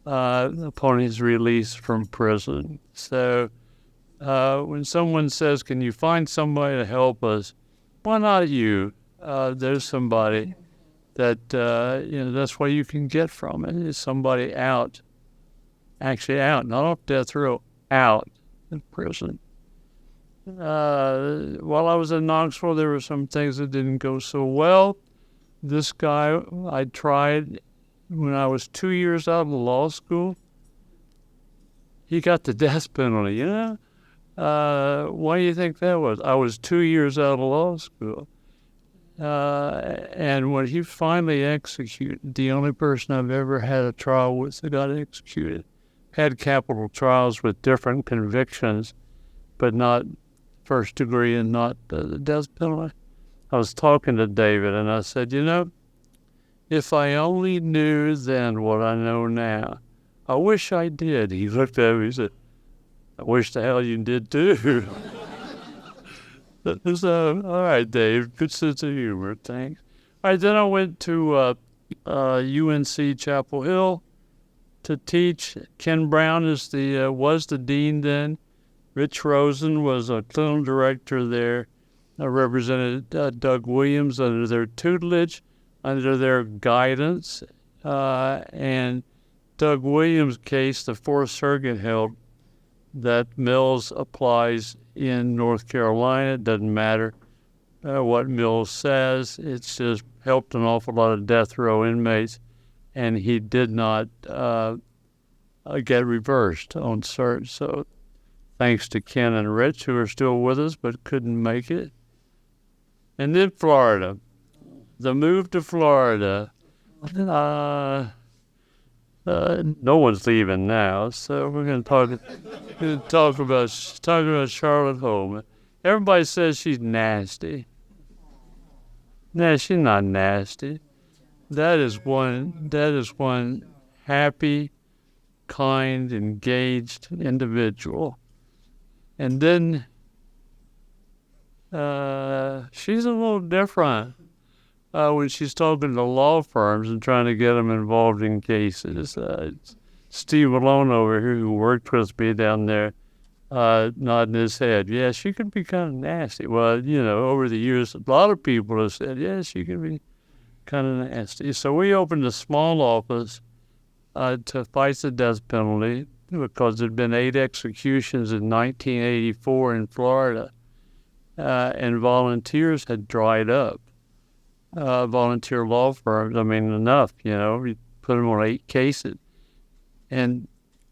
upon his release from prison. So when someone says, can you find somebody to help us? Why not you? There's somebody that, that's what you can get from it, is somebody out, not off death row, out in prison. While I was in Knoxville, there were some things that didn't go so well. This guy I tried when I was 2 years out of law school. He got the death penalty, Why do you think that was? I was 2 years out of law school. And when he finally executed, the only person I've ever had a trial with that got executed, had capital trials with different convictions, but not first degree and not the death penalty. I was talking to David and I said, if I only knew then what I know now, I wish I did. He looked at me and said, I wish the hell you did too. So, all right, Dave, good sense of humor, thanks. All right, then I went to UNC Chapel Hill to teach. Ken Brown was the dean then. Rich Rosen was a clinical director there. I represented Doug Williams under their tutelage, under their guidance. And Doug Williams' case, the Fourth Circuit held that Mills applies in North Carolina. It doesn't matter what Mills says. It's just helped an awful lot of death row inmates, and he did not get reversed on cert. So thanks to Ken and Rich, who are still with us but couldn't make it. And then Florida. The move to Florida. No one's leaving now, so we're going to talk about Charlotte Holmes. Everybody says she's nasty. No, she's not nasty. That is one happy, kind, engaged individual. And then she's a little different when she's talking to law firms and trying to get them involved in cases. Steve Malone over here, who worked with me down there, nodding his head. Yeah, she could be kind of nasty. Well, over the years, a lot of people have said, yeah, she could be kind of nasty. So we opened a small office to fight the death penalty because there had been 8 executions in 1984 in Florida, and volunteers had dried up. Volunteer law firms, enough, we put them on 8 cases. And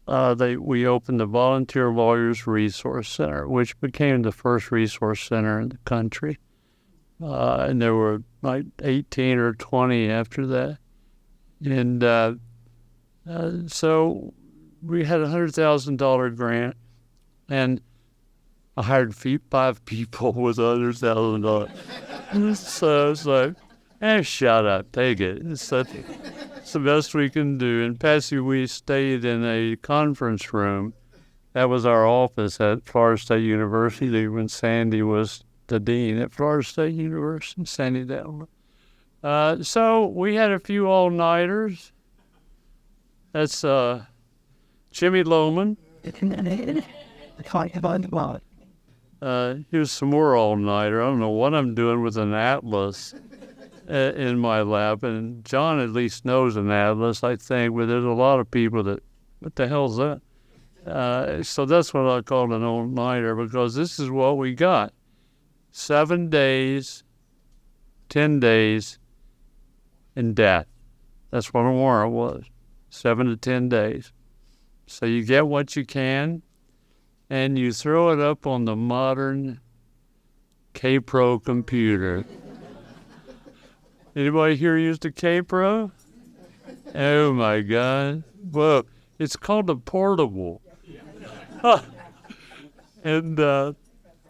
we opened the Volunteer Lawyers Resource Center, which became the first resource center in the country. And there were like 18 or 20 after that. And so we had a $100,000 grant, and I hired 5 people with $100,000. So it's like, shut up, take it. It's the best we can do. And Patsy, we stayed in a conference room. That was our office at Florida State University when Sandy was the dean at Florida State University, Sandy Hettleman. So we had a few all-nighters. That's Jimmy Lohman. Here's some more all-nighter. I don't know what I'm doing with an atlas in my lap, and John at least knows an atlas, I think, but there's a lot of people that, what the hell's that? So that's what I call an all-nighter, because this is what we got. 7 days, 10 days, and death. That's what a warrant was, 7 to 10 days. So you get what you can, and you throw it up on the modern K-Pro computer. Anybody here used a K-Pro? Oh my God. Well, it's called a portable. And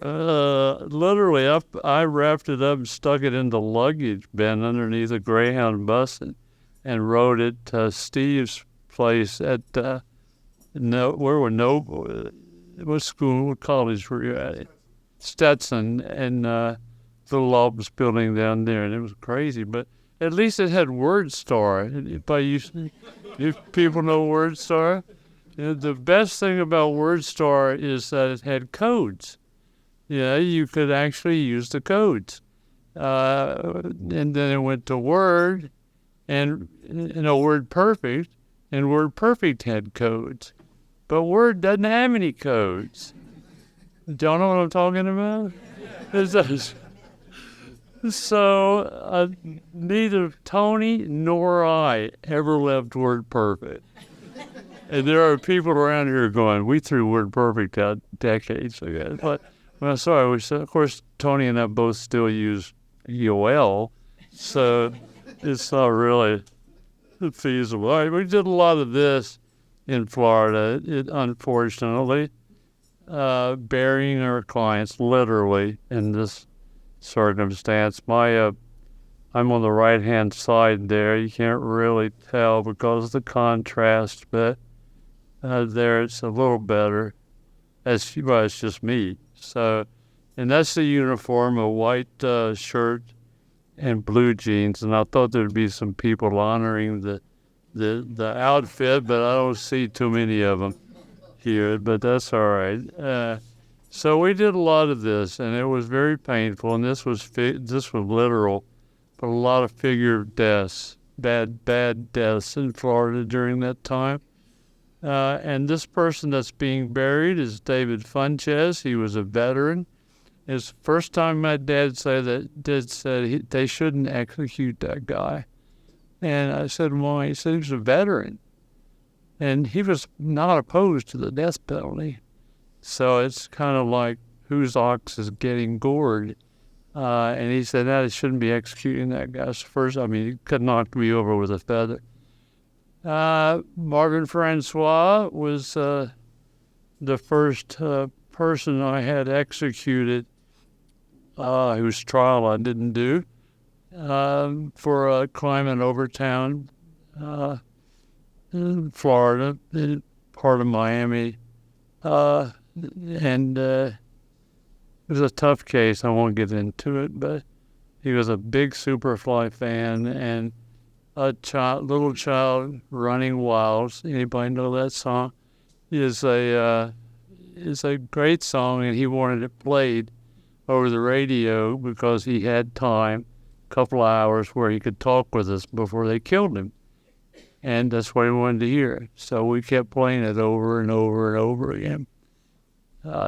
literally, I wrapped it up and stuck it in the luggage bin underneath a Greyhound bus and rode it to Steve's place at what college were you at? Stetson, and little office building down there, and it was crazy. But at least it had WordStar. If people know WordStar, the best thing about WordStar is that it had codes. Yeah, you could actually use the codes. And then it went to Word, and WordPerfect, and WordPerfect had codes. But Word doesn't have any codes. Don't know what I'm talking about? So neither Tony nor I ever left WordPerfect. And there are people around here going, we threw WordPerfect out decades ago. But, well, sorry, of course, Tony and I both still use EOL, so it's not really feasible. All right, we did a lot of this in Florida, unfortunately, burying our clients literally in this circumstance. I'm on the right-hand side there. You can't really tell because of the contrast, but there it's a little better. It's just me. So, and that's the uniform, a white shirt and blue jeans. And I thought there'd be some people honoring the outfit, but I don't see too many of them here. But that's all right. So we did a lot of this, and it was very painful. And this was literal, but a lot of figure deaths, bad deaths in Florida during that time. And this person that's being buried is David Funches. He was a veteran. It's the first time my dad said they shouldn't execute that guy. And I said, why? He said he was a veteran. And he was not opposed to the death penalty. So it's kind of like whose ox is getting gored. And he said, no, they shouldn't be executing that guy. He could knock me over with a feather. Marvin Francois was the first person I had executed, whose trial I didn't do, for a crime in Overtown, in Florida, part of Miami. And it was a tough case. I won't get into it, but he was a big Superfly fan and a little child running wild. Anybody know that song? Is a great song, and he wanted it played over the radio because he had time, a couple of hours where he could talk with us before they killed him. And that's what he wanted to hear. So we kept playing it over and over and over again.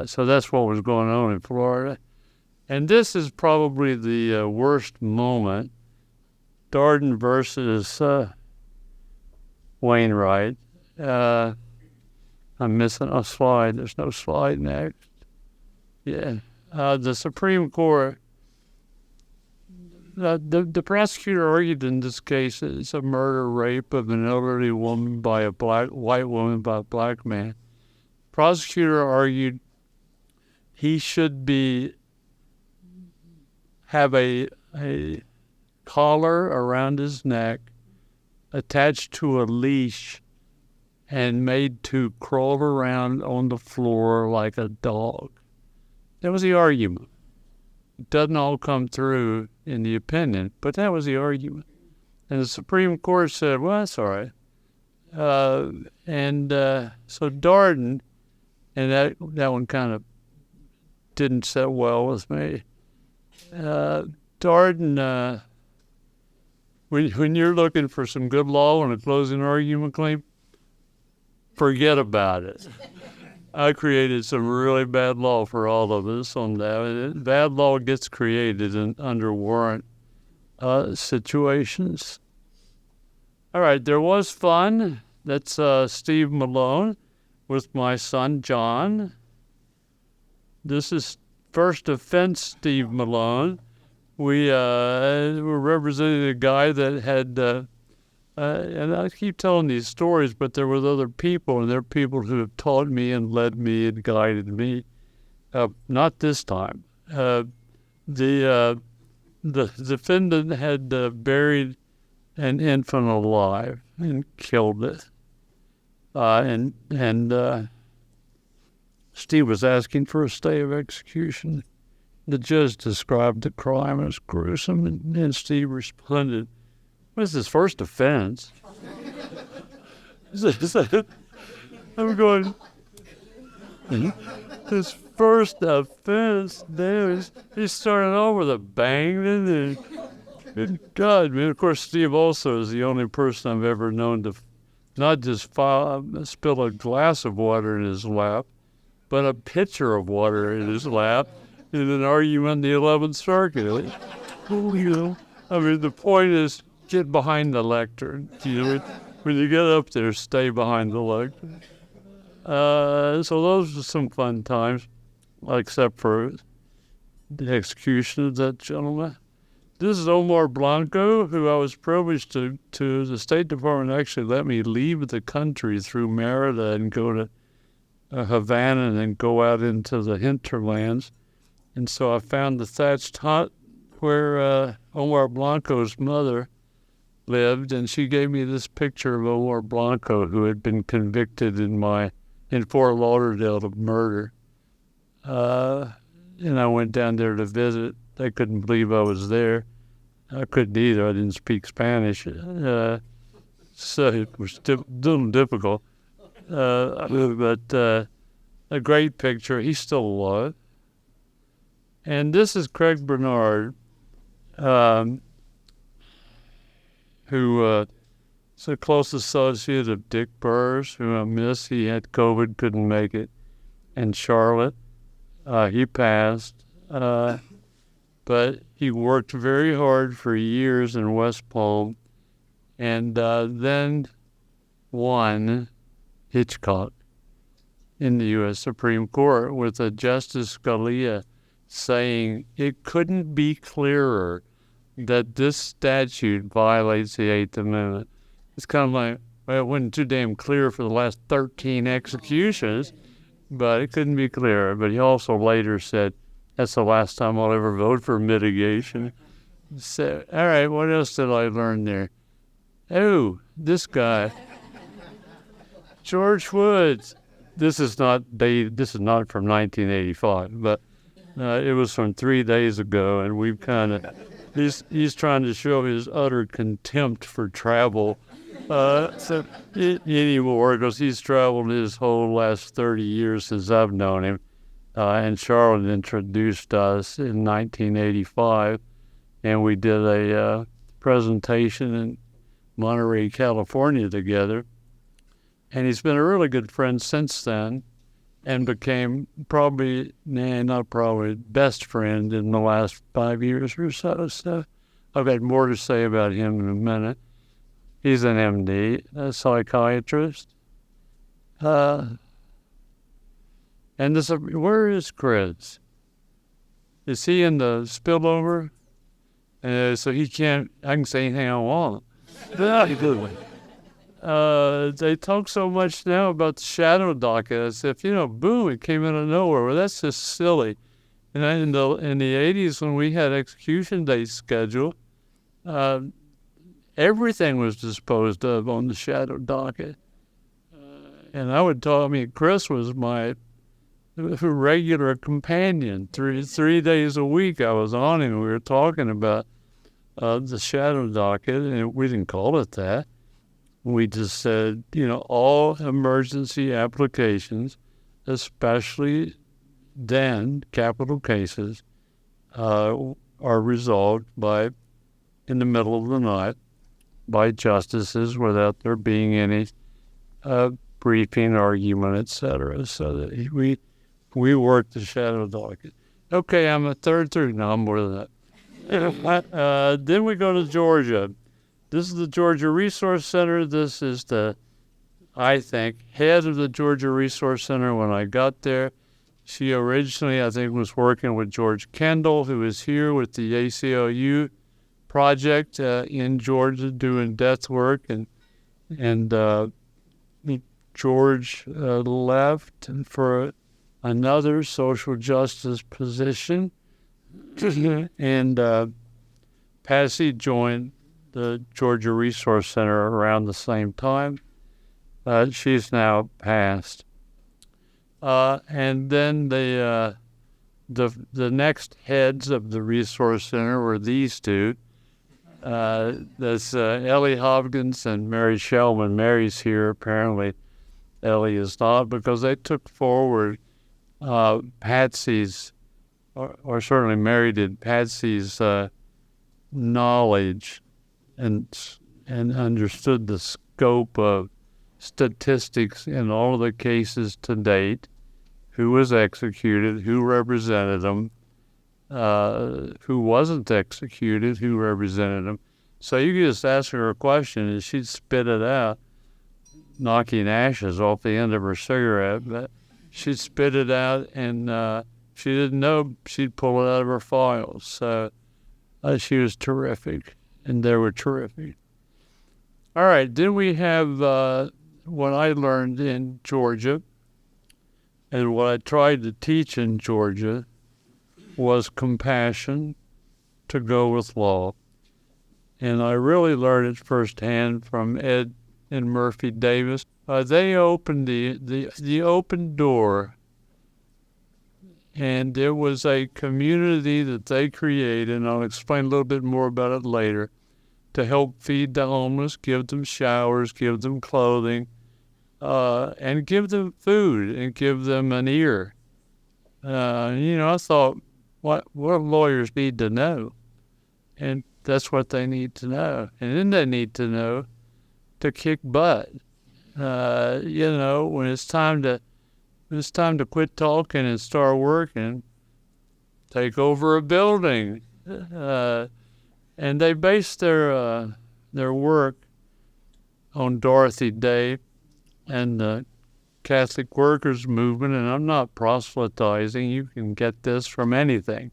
So that's what was going on in Florida. And this is probably the worst moment. Darden versus Wainwright. I'm missing a slide. There's no slide next. Yeah. The Supreme Court, the prosecutor argued in this case that it's a murder rape of an elderly woman by a white woman by a black man. Prosecutor argued he should have a collar around his neck, attached to a leash, and made to crawl around on the floor like a dog. That was the argument. It doesn't all come through in the opinion, but that was the argument. And the Supreme Court said, well, that's all right. So Darden, and that one kind of didn't sit well with me. Darden, when you're looking for some good law on a closing argument claim, forget about it. I created some really bad law for all of us on that. Bad law gets created under warrant situations. All right, there was fun. That's Steve Malone with my son, John. This is first offense Steve Malone. We were representing a guy that had, and I keep telling these stories, but there were other people, and there are people who have taught me and led me and guided me. Not this time. The defendant had buried an infant alive and killed it. And Steve was asking for a stay of execution. The judge described the crime as gruesome, and Steve responded, "What is his first offense?" I'm going, his first offense, damn, he started off with a bang, didn't he? Good God, man. Of course, Steve also is the only person I've ever known to not just spill a glass of water in his lap, but a pitcher of water in his lap in an argument in the 11th Circuit. You know, I mean, the point is, get behind the lectern. You know, when you get up there, stay behind the lectern. So those were some fun times, except for the execution of that gentleman. This is Omar Blanco, who I was privileged to the State Department actually let me leave the country through Merida and go to Havana and then go out into the hinterlands. And so I found the thatched hut where Omar Blanco's mother lived, and she gave me this picture of Omar Blanco, who had been convicted in Fort Lauderdale of murder. And I went down there to visit. They couldn't believe I was there. I couldn't either. I didn't speak Spanish. So it was a little difficult. But a great picture. He's still alive. And this is Craig Bernard, who is a close associate of Dick Burr's, who I miss. He had COVID, couldn't make it. And Charlotte, he passed. But he worked very hard for years in West Palm, and then won Hitchcock in the U.S. Supreme Court with a Justice Scalia saying it couldn't be clearer that this statute violates the Eighth Amendment. It's kind of like, well, it wasn't too damn clear for the last 13 executions, but it couldn't be clearer. But he also later said, that's the last time I'll ever vote for mitigation. So, all right, what else did I learn there? Oh, this guy, George Woods. This is not from 1985, but it was from 3 days ago, and we've kind of he's trying to show his utter contempt for travel anymore, because he's traveled his whole last 30 years since I've known him. And Charlotte introduced us in 1985, and we did a presentation in Monterey, California together. And he's been a really good friend since then, and became best friend in the last 5 years or so. So I've had more to say about him in a minute. He's an MD, a psychiatrist. And where is Chris? Is he in the spillover? So he can't, I can say anything I want. They talk so much now about the shadow docket as if, boom, it came out of nowhere. Well, that's just silly. And in the 80s, when we had execution dates scheduled, everything was disposed of on the shadow docket. And Chris was my regular companion. Three days a week I was on him. We were talking about the shadow docket, and we didn't call it that. We just said, all emergency applications, especially then capital cases, are resolved in the middle of the night by justices without there being any briefing, argument, etc. So that we worked the shadow docket. Okay, I'm a third through. No, I'm more than that. Then we go to Georgia. This is the Georgia Resource Center. This is I think, head of the Georgia Resource Center when I got there. She originally, I think, was working with George Kendall, who is here with the ACLU project in Georgia doing death work. And George left for another social justice position. And Patsy joined the Georgia Resource Center around the same time. She's now passed. And then the next heads of the Resource Center were these two. That's Ellie Hopkins and Mary Shellman. Mary's here, apparently. Ellie is not, because they took forward Patsy's, or certainly Mary did, Patsy's knowledge and understood the scope of statistics in all of the cases to date, who was executed, who represented them, who wasn't executed, who represented them. So you could just ask her a question and she'd spit it out, knocking ashes off the end of her cigarette. But she'd spit it out, and she didn't know, she'd pull it out of her files. So she was terrific, and they were terrific. All right, then we have what I learned in Georgia, and what I tried to teach in Georgia was compassion to go with law. And I really learned it firsthand from Ed and Murphy Davis. They opened the open door, and there was a community that they created, and I'll explain a little bit more about it later, to help feed the homeless, give them showers, give them clothing, and give them food, and give them an ear. I thought, what lawyers need to know? And that's what they need to know. And then they need to know to kick butt. When it's time to quit talking and start working, take over a building. And they based their work on Dorothy Day and the Catholic Workers Movement. And I'm not proselytizing. You can get this from anything.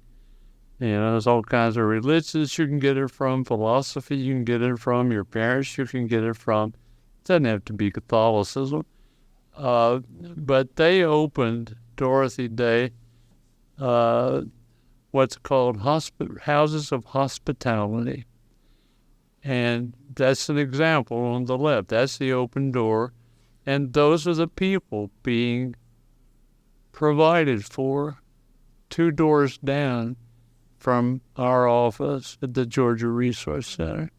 There's all kinds of religions you can get it from, philosophy you can get it from, your parents you can get it from. It doesn't have to be Catholicism. But they opened Dorothy Day what's called houses of hospitality. And that's an example on the left. That's the open door. And those are the people being provided for 2 doors down from our office at the Georgia Resource Center.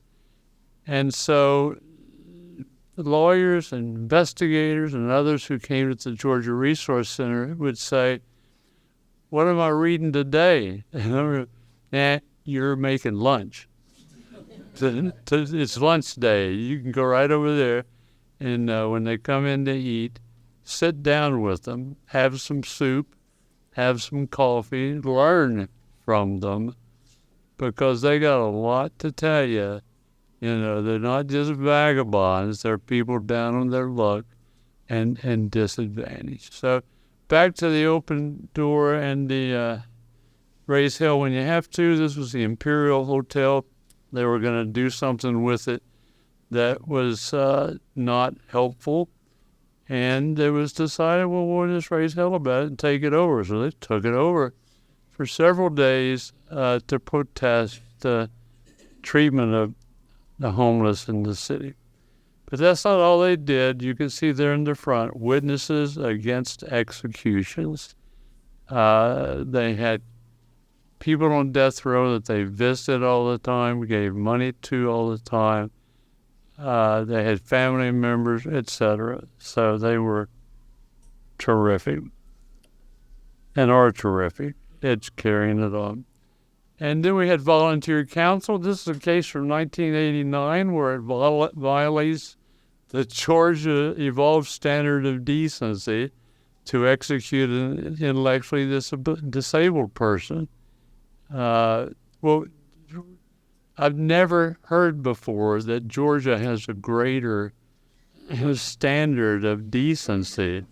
And so lawyers and investigators and others who came to the Georgia Resource Center would say, what am I reading today? You're making lunch. It's lunch day. You can go right over there, and when they come in to eat, sit down with them, have some soup, have some coffee, learn from them, because they got a lot to tell you. They're not just vagabonds. They're people down on their luck and disadvantaged. So back to the open door and the raise hell when you have to. This was the Imperial Hotel. They were going to do something with it that was not helpful. And it was decided, well, we'll just raise hell about it and take it over. So they took it over for several days to protest the treatment of the homeless in the city. But that's not all they did. You can see there in the front, witnesses against executions. They had people on death row that they visited all the time, gave money to all the time. They had family members, etc. So they were terrific and are terrific. It's carrying it on. And then we had volunteer counsel. This is a case from 1989 where it violates the Georgia Evolved Standard of Decency to execute an intellectually disabled person. Well, I've never heard before that Georgia has a greater standard of decency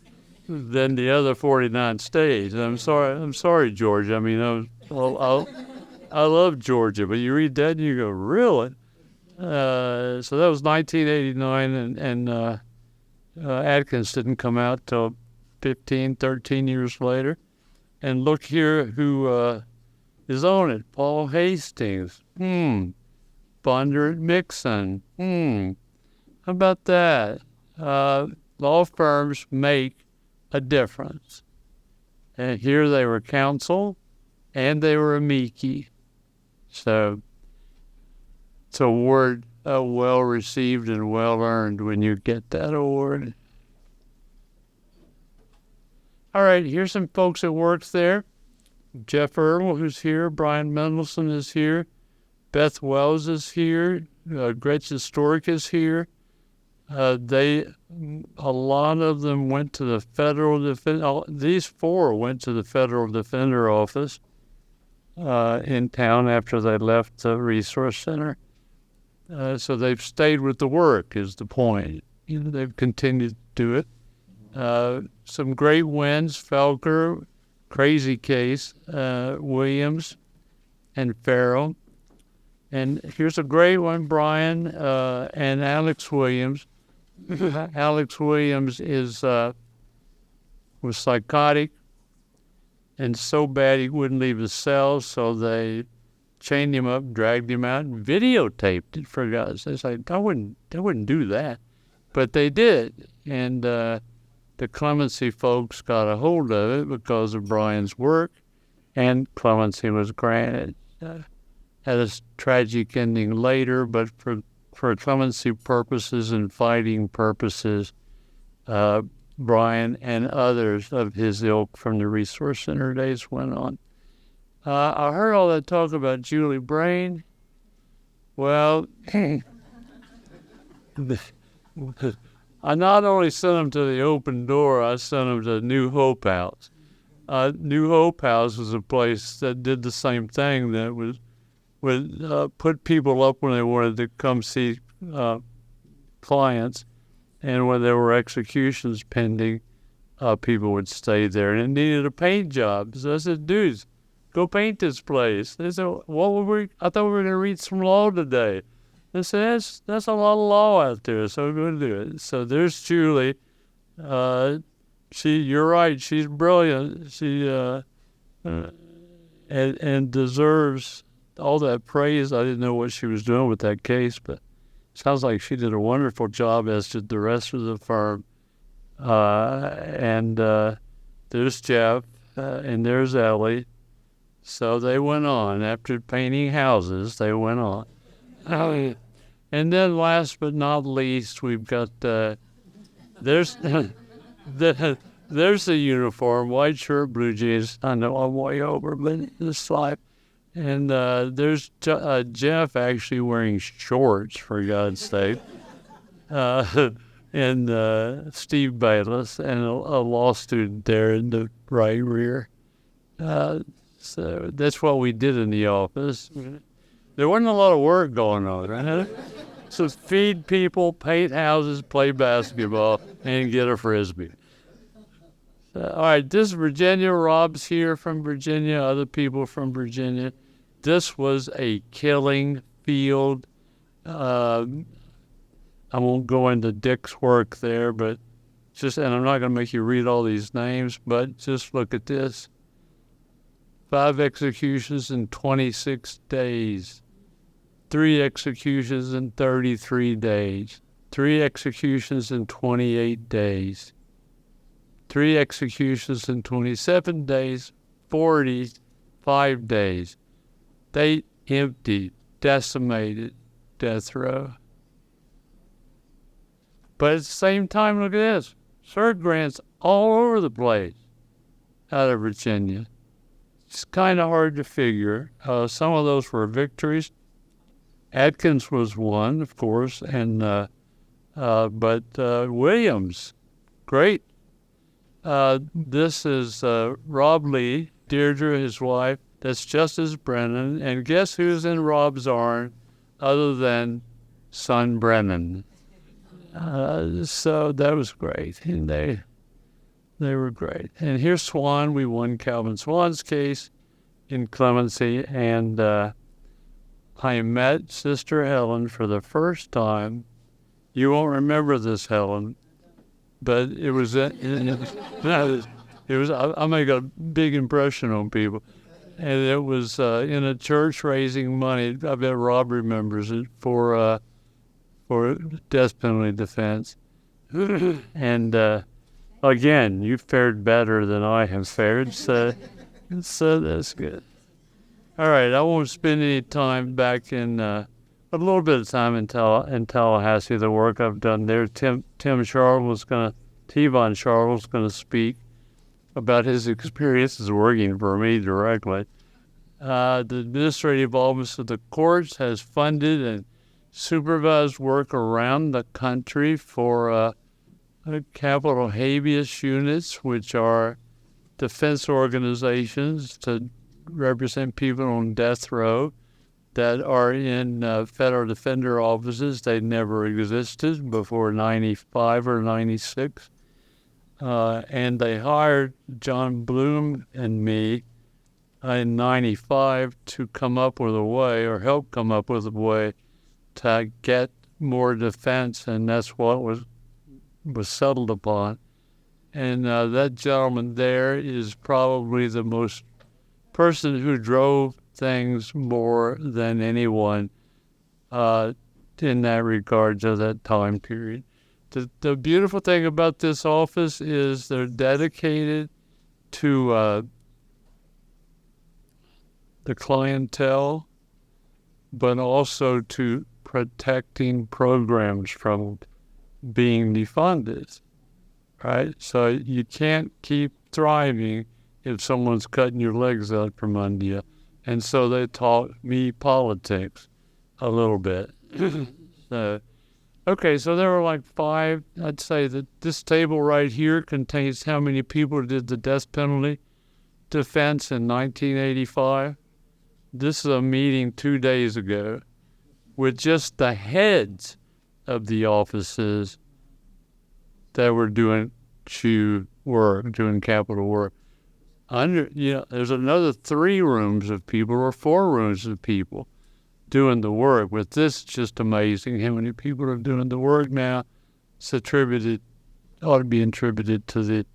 than the other 49 states. I'm sorry, Georgia. I mean, I love Georgia, but you read that and you go, really? So that was 1989, and Atkins didn't come out till 13 years later. And look here who is on it. Paul Hastings. Thunder Mixon. How about that? Law firms make a difference. And here they were counsel and they were amici. So it's a award well received and well earned when you get that award. All right, here's some folks that works there. Jeff Earl, who's here. Brian Mendelson is here. Beth Wells is here. Gretchen Stork is here. A lot of them went to the federal defense. These four went to the federal defender office in town after they left the resource center. So they've stayed with the work is the point. They've continued to do it. Some great wins, Felker, Crazy Case, Williams, and Farrell. And here's a great one, Brian and Alex Williams. Alex Williams was psychotic and so bad he wouldn't leave his cell, so they chained him up, dragged him out, and videotaped it, for God's sake. I wouldn't do that. But they did. And the clemency folks got a hold of it because of Brian's work, and clemency was granted. Had a tragic ending later, but for clemency purposes and fighting purposes, Brian and others of his ilk from the Resource Center days went on. I heard all that talk about Julie Brain. Well, I not only sent them to the Open Door, I sent them to New Hope House. New Hope House was a place that did the same thing, that would put people up when they wanted to come see clients, and when there were executions pending, people would stay there. And it needed a paint job. So I said, dudes, go paint this place. They said, I thought we were going to read some law today. I said, that's a lot of law out there, so we're going to do it. So there's Julie. You're right, she's brilliant. She and deserves all that praise. I didn't know what she was doing with that case, but it sounds like she did a wonderful job, as did the rest of the firm. And there's Jeff, and there's Ellie. So they went on. After painting houses, they went on. And then last but not least, we've got, there's the uniform, white shirt, blue jeans. I know I'm way over, but it's life. And there's Jeff actually wearing shorts, for God's sake. And Steve Bayless and a law student there in the right rear. So that's what we did in the office. There wasn't a lot of work going on, right? So feed people, paint houses, play basketball, and get a Frisbee. All right, this is Virginia. Rob's here from Virginia, other people from Virginia. This was a killing field. I won't go into Dick's work there, but and I'm not going to make you read all these names, but just look at this. 5 executions in 26 days. 3 executions in 33 days. 3 executions in 28 days. 3 executions in 27 days. 45 days. They emptied, decimated death row. But at the same time, look at this. CERT grants all over the place out of Virginia. It's kind of hard to figure. Some of those were victories. Atkins was one, of course, and but Williams, great. This is Rob Lee, Deirdre, his wife. That's Justice Brennan. And guess who's in Rob's arm other than son Brennan? So that was great. And they were great. And here's Swan. We won Calvin Swan's case in clemency. And I met Sister Helen for the first time. You won't remember this, Helen, but it was I make a big impression on people. And it was in a church raising money. I bet Rob remembers it for death penalty defense. And again, you fared better than I have fared, so that's good. All right, I won't spend any time back in a little bit of time in Tallahassee. The work I've done there. T-Von Charles was going to speak about his experiences working for me directly. The Administrative Office of the Courts has funded and supervised work around the country for capital habeas units, which are defense organizations to represent people on death row that are in federal defender offices. They never existed before 95 or 96. And they hired John Bloom and me in 95 to come up with a way, or help come up with a way, to get more defense, and that's what was settled upon. And that gentleman there is probably the most person who drove things more than anyone in that regard to that time period. The beautiful thing about this office is they're dedicated to the clientele, but also to protecting programs from being defunded, right? So you can't keep thriving if someone's cutting your legs out from under you. And so they taught me politics a little bit. Okay, so there were like 5. I'd say that this table right here contains how many people did the death penalty defense in 1985. This is a meeting 2 days ago with just the heads of the offices that were doing doing capital work. There's another 3 rooms of people or 4 rooms of people doing the work. With this, just amazing how many people are doing the work now. It's ought to be attributed to the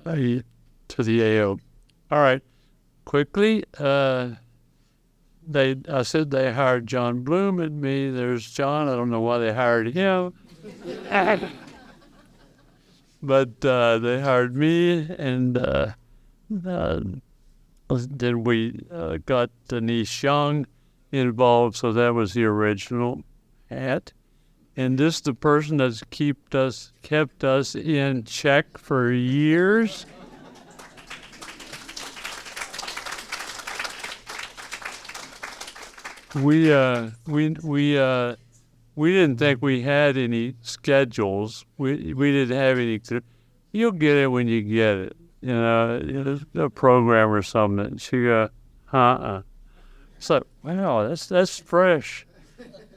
AO. All right, quickly. I said they hired John Bloom and me. There's John. I don't know why they hired him. But they hired me, and then we got Denise Young involved, so that was the original hat. And this is the person that's kept us in check for years. We didn't think we had any schedules. We didn't have any. You'll get it when you get it. A program or something. She go, It's like, wow, that's fresh.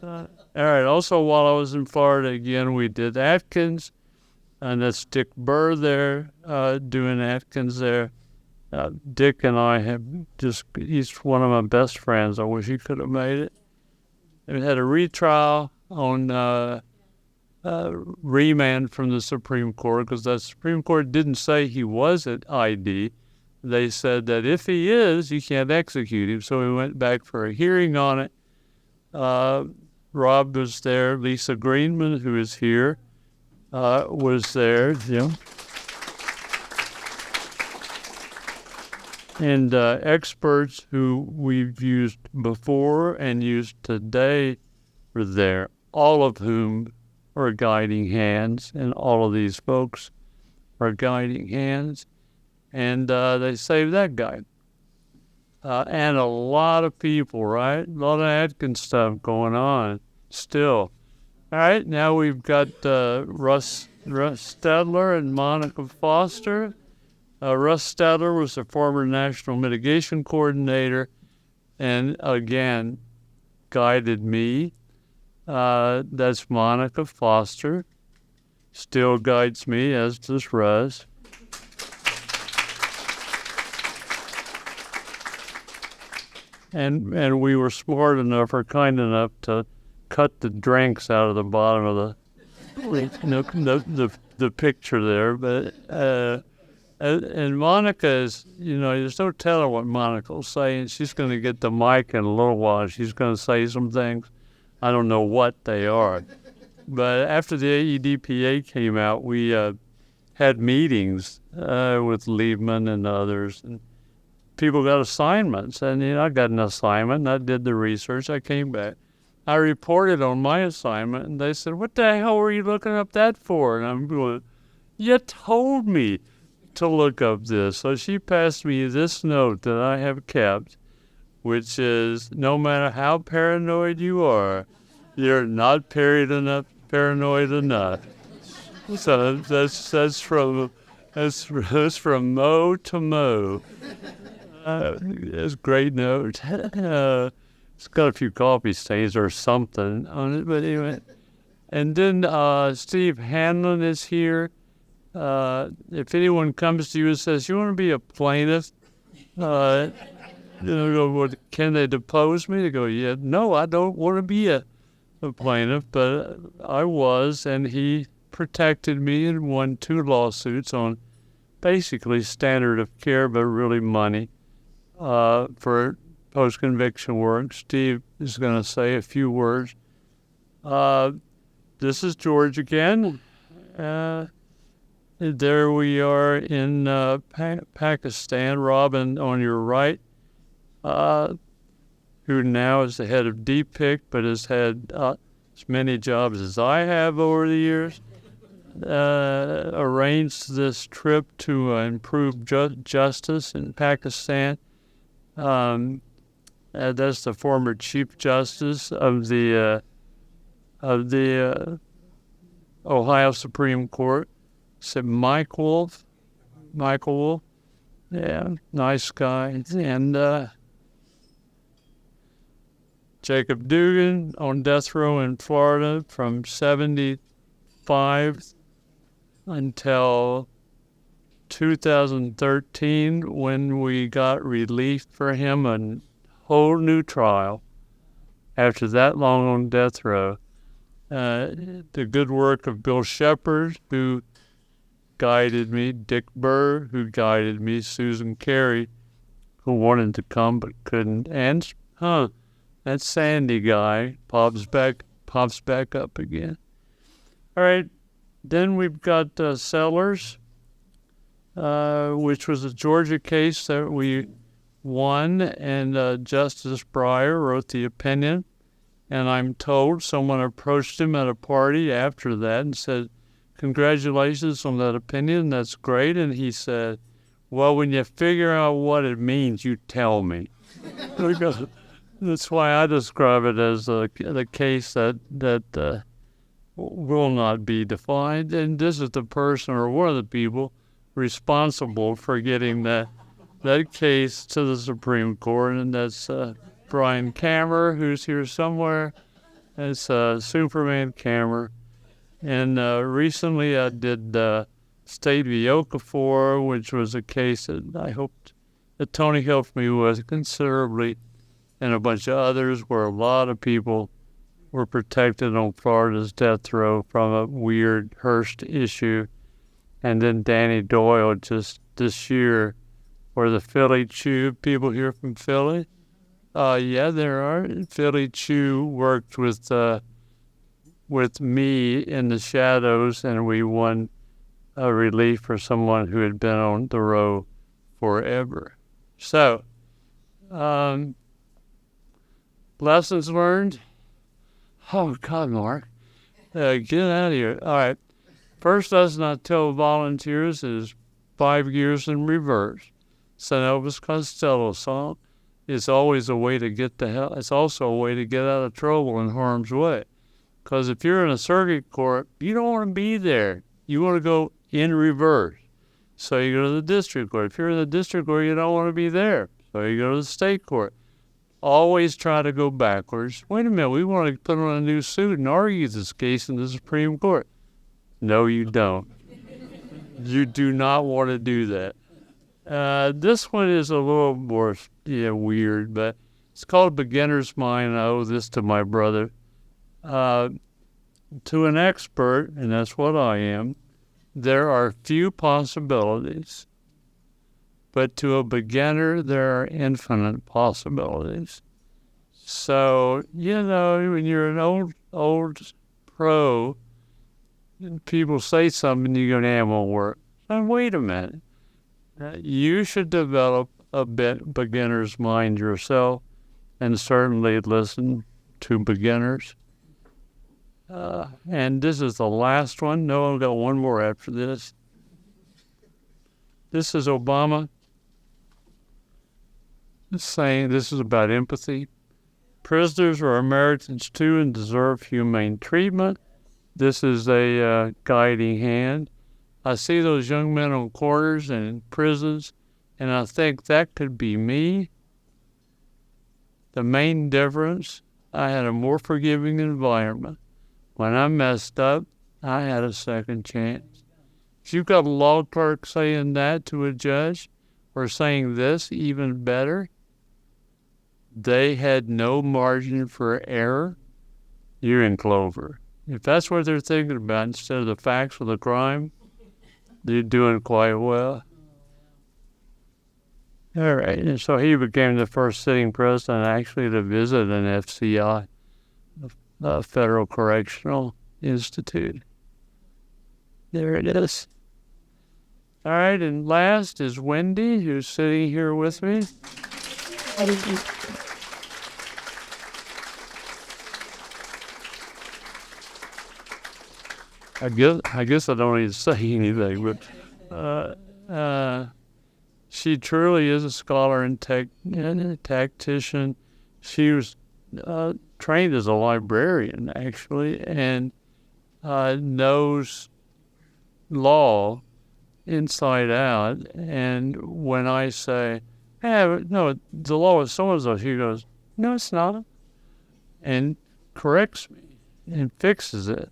All right. Also, while I was in Florida again, we did Atkins, and that's Dick Burr there doing Atkins there. Dick and I have he's one of my best friends. I wish he could have made it. We had a retrial on remand from the Supreme Court, because the Supreme Court didn't say he was at ID. They said that if he is, you can't execute him. So we went back for a hearing on it. Rob was there. Lisa Greenman, who is here, was there. And experts who we've used before and used today were there, all of whom are guiding hands, and all of these folks are guiding hands, and they saved that guy. And a lot of people, right? A lot of Atkins stuff going on still. All right, now we've got Russ Stadler and Monica Foster. Russ Stadler was the former National Mitigation Coordinator, and again, guided me. That's Monica Foster. Still guides me, as does Russ. And we were smart enough or kind enough to cut the drinks out of the bottom of the picture there. But and Monica is, there's no telling what Monica will say, and she's going to get the mic in a little while. She's going to say some things. I don't know what they are. But after the AEDPA came out, we had meetings with Liebman and others, and people got assignments. And I got an assignment, and I did the research. I came back. I reported on my assignment, and they said, "What the hell were you looking up that for?" And I'm going, "You told me to look up this." So she passed me this note that I have kept, which is, no matter how paranoid you are, you're not paranoid enough. So that's from Mo to Mo. It's a great note. It's got a few coffee stains or something on it, but anyway. And then Steve Hanlon is here. If anyone comes to you and says, "You want to be a plaintiff?" Can they depose me? They go, "Yeah, no, I don't want to be a plaintiff," but I was, and he protected me and won 2 lawsuits on basically standard of care, but really money for post-conviction work. Steve is going to say a few words. This is George again. There we are in Pakistan. Robin on your right, who now is the head of DPIC, but has had as many jobs as I have over the years, arranged this trip to improve justice in Pakistan. That's the former Chief Justice of the Ohio Supreme Court. So Mike Wolf, yeah, nice guy. And Jacob Dugan on death row in Florida from 1975 until 2013, when we got relief for him, a whole new trial after that long on death row. The good work of Bill Shepard, who guided me, Dick Burr, who guided me, Susan Carey, who wanted to come but couldn't, and that Sandy guy pops back up again. All right, then we've got Sellers, which was a Georgia case that we won, and Justice Breyer wrote the opinion. And I'm told someone approached him at a party after that and said, "Congratulations on that opinion, that's great." And he said, "Well, when you figure out what it means, you tell me." That's why I describe it as the case that will not be defined. And this is the person or one of the people responsible for getting that case to the Supreme Court, and that's Brian Kammer, who's here somewhere. It's Superman Kammer. And recently I did State v. Okafor, which was a case that I hoped that Tony helped me with considerably, and a bunch of others where a lot of people were protected on Florida's death row from a weird Hearst issue. And then Danny Doyle just this year, or the Philly Chew. People here from Philly? Yeah, there are. Philly Chew worked with me in the shadows, and we won a relief for someone who had been on the row forever. So, lessons learned. Oh, God, Mark. Get out of here. All right. First lesson I tell volunteers is 5 years in reverse. San Elvis Costello song. It's always a way to get to hell. It's also a way to get out of trouble and harm's way. Because if you're in a circuit court, you don't want to be there. You want to go in reverse. So you go to the district court. If you're in the district court, you don't want to be there. So you go to the state court. Always try to go backwards. Wait a minute, we want to put on a new suit and argue this case in the Supreme Court. No, you don't. You do not want to do that. This one is a little more weird, but it's called Beginner's Mind. I owe this to my brother. To an expert, and that's what I am, there are few possibilities. But to a beginner, there are infinite possibilities. So, when you're an old pro, and people say something, you go, it won't work. Now, wait a minute. You should develop a beginner's mind yourself, and certainly listen to beginners. And this is the last one. No, I've got one more after this. This is Obama saying this is about empathy. Prisoners are Americans too and deserve humane treatment. This is a guiding hand. I see those young men on corners and in prisons, and I think that could be me. The main difference, I had a more forgiving environment. When I messed up, I had a second chance. If you've got a law clerk saying that to a judge, or saying this even better, they had no margin for error, you're in clover. If that's what they're thinking about instead of the facts of the crime, they're doing quite well. All right, and so he became the first sitting president actually to visit an FCI, a Federal Correctional Institute. There it is. All right, and last is Wendy, who's sitting here with me. I guess I don't need to say anything, but she truly is a scholar and a tactician. She was trained as a librarian, actually, and knows law inside out. And when I say, hey, no, the law is so-and-so, she goes, no, it's not. And corrects me and fixes it.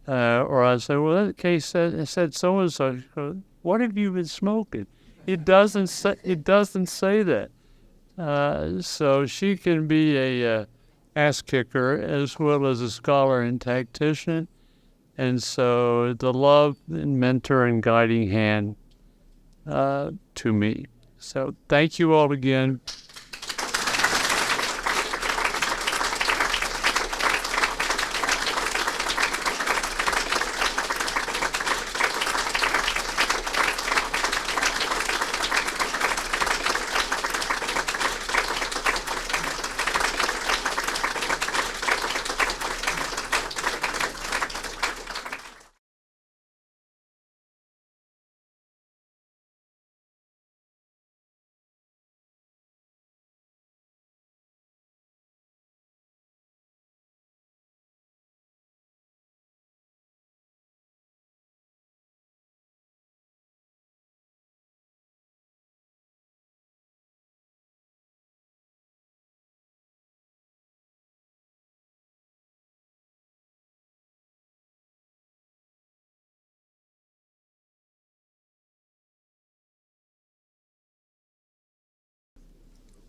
Or I say, well, that case said so-and-so. She goes, what have you been smoking? It doesn't say that. So she can be a ass kicker as well as a scholar and tactician. And so the love and mentor and guiding hand to me. So thank you all again.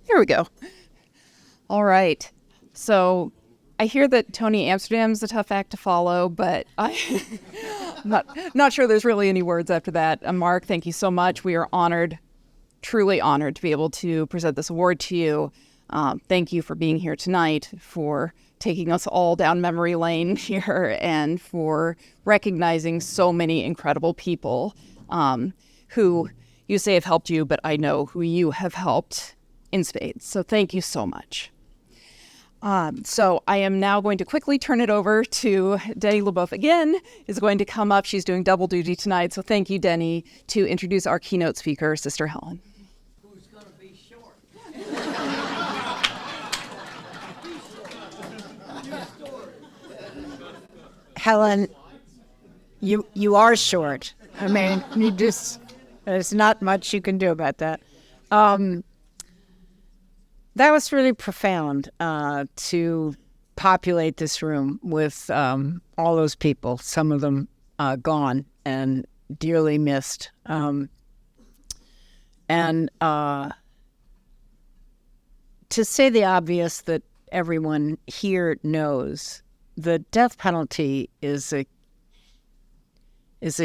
Here we go. All right. So I hear that Tony Amsterdam's a tough act to follow, but I'm not sure there's really any words after that. Mark, thank you so much. We are honored, truly honored to be able to present this award to you. Thank you for being here tonight, for taking us all down memory lane here, and for recognizing so many incredible people who you say have helped you, but I know who you have helped in spades. So thank you so much. So I am now going to quickly turn it over to Denny LeBoeuf again, is going to come up. She's doing double duty tonight. So thank you, Denny, to introduce our keynote speaker, Sister Helen. Who's going to be short? Helen, you are short. I mean, there's not much you can do about that. That was really profound to populate this room with all those people, some of them gone and dearly missed. And to say the obvious that everyone here knows, the death penalty is a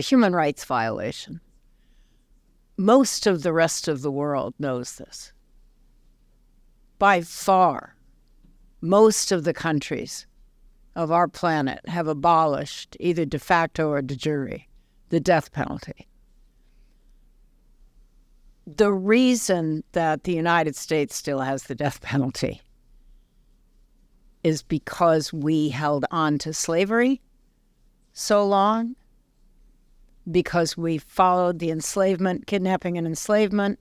human rights violation. Most of the rest of the world knows this. By far, most of the countries of our planet have abolished, either de facto or de jure, the death penalty. The reason that the United States still has the death penalty is because we held on to slavery so long, because we followed the enslavement, kidnapping and enslavement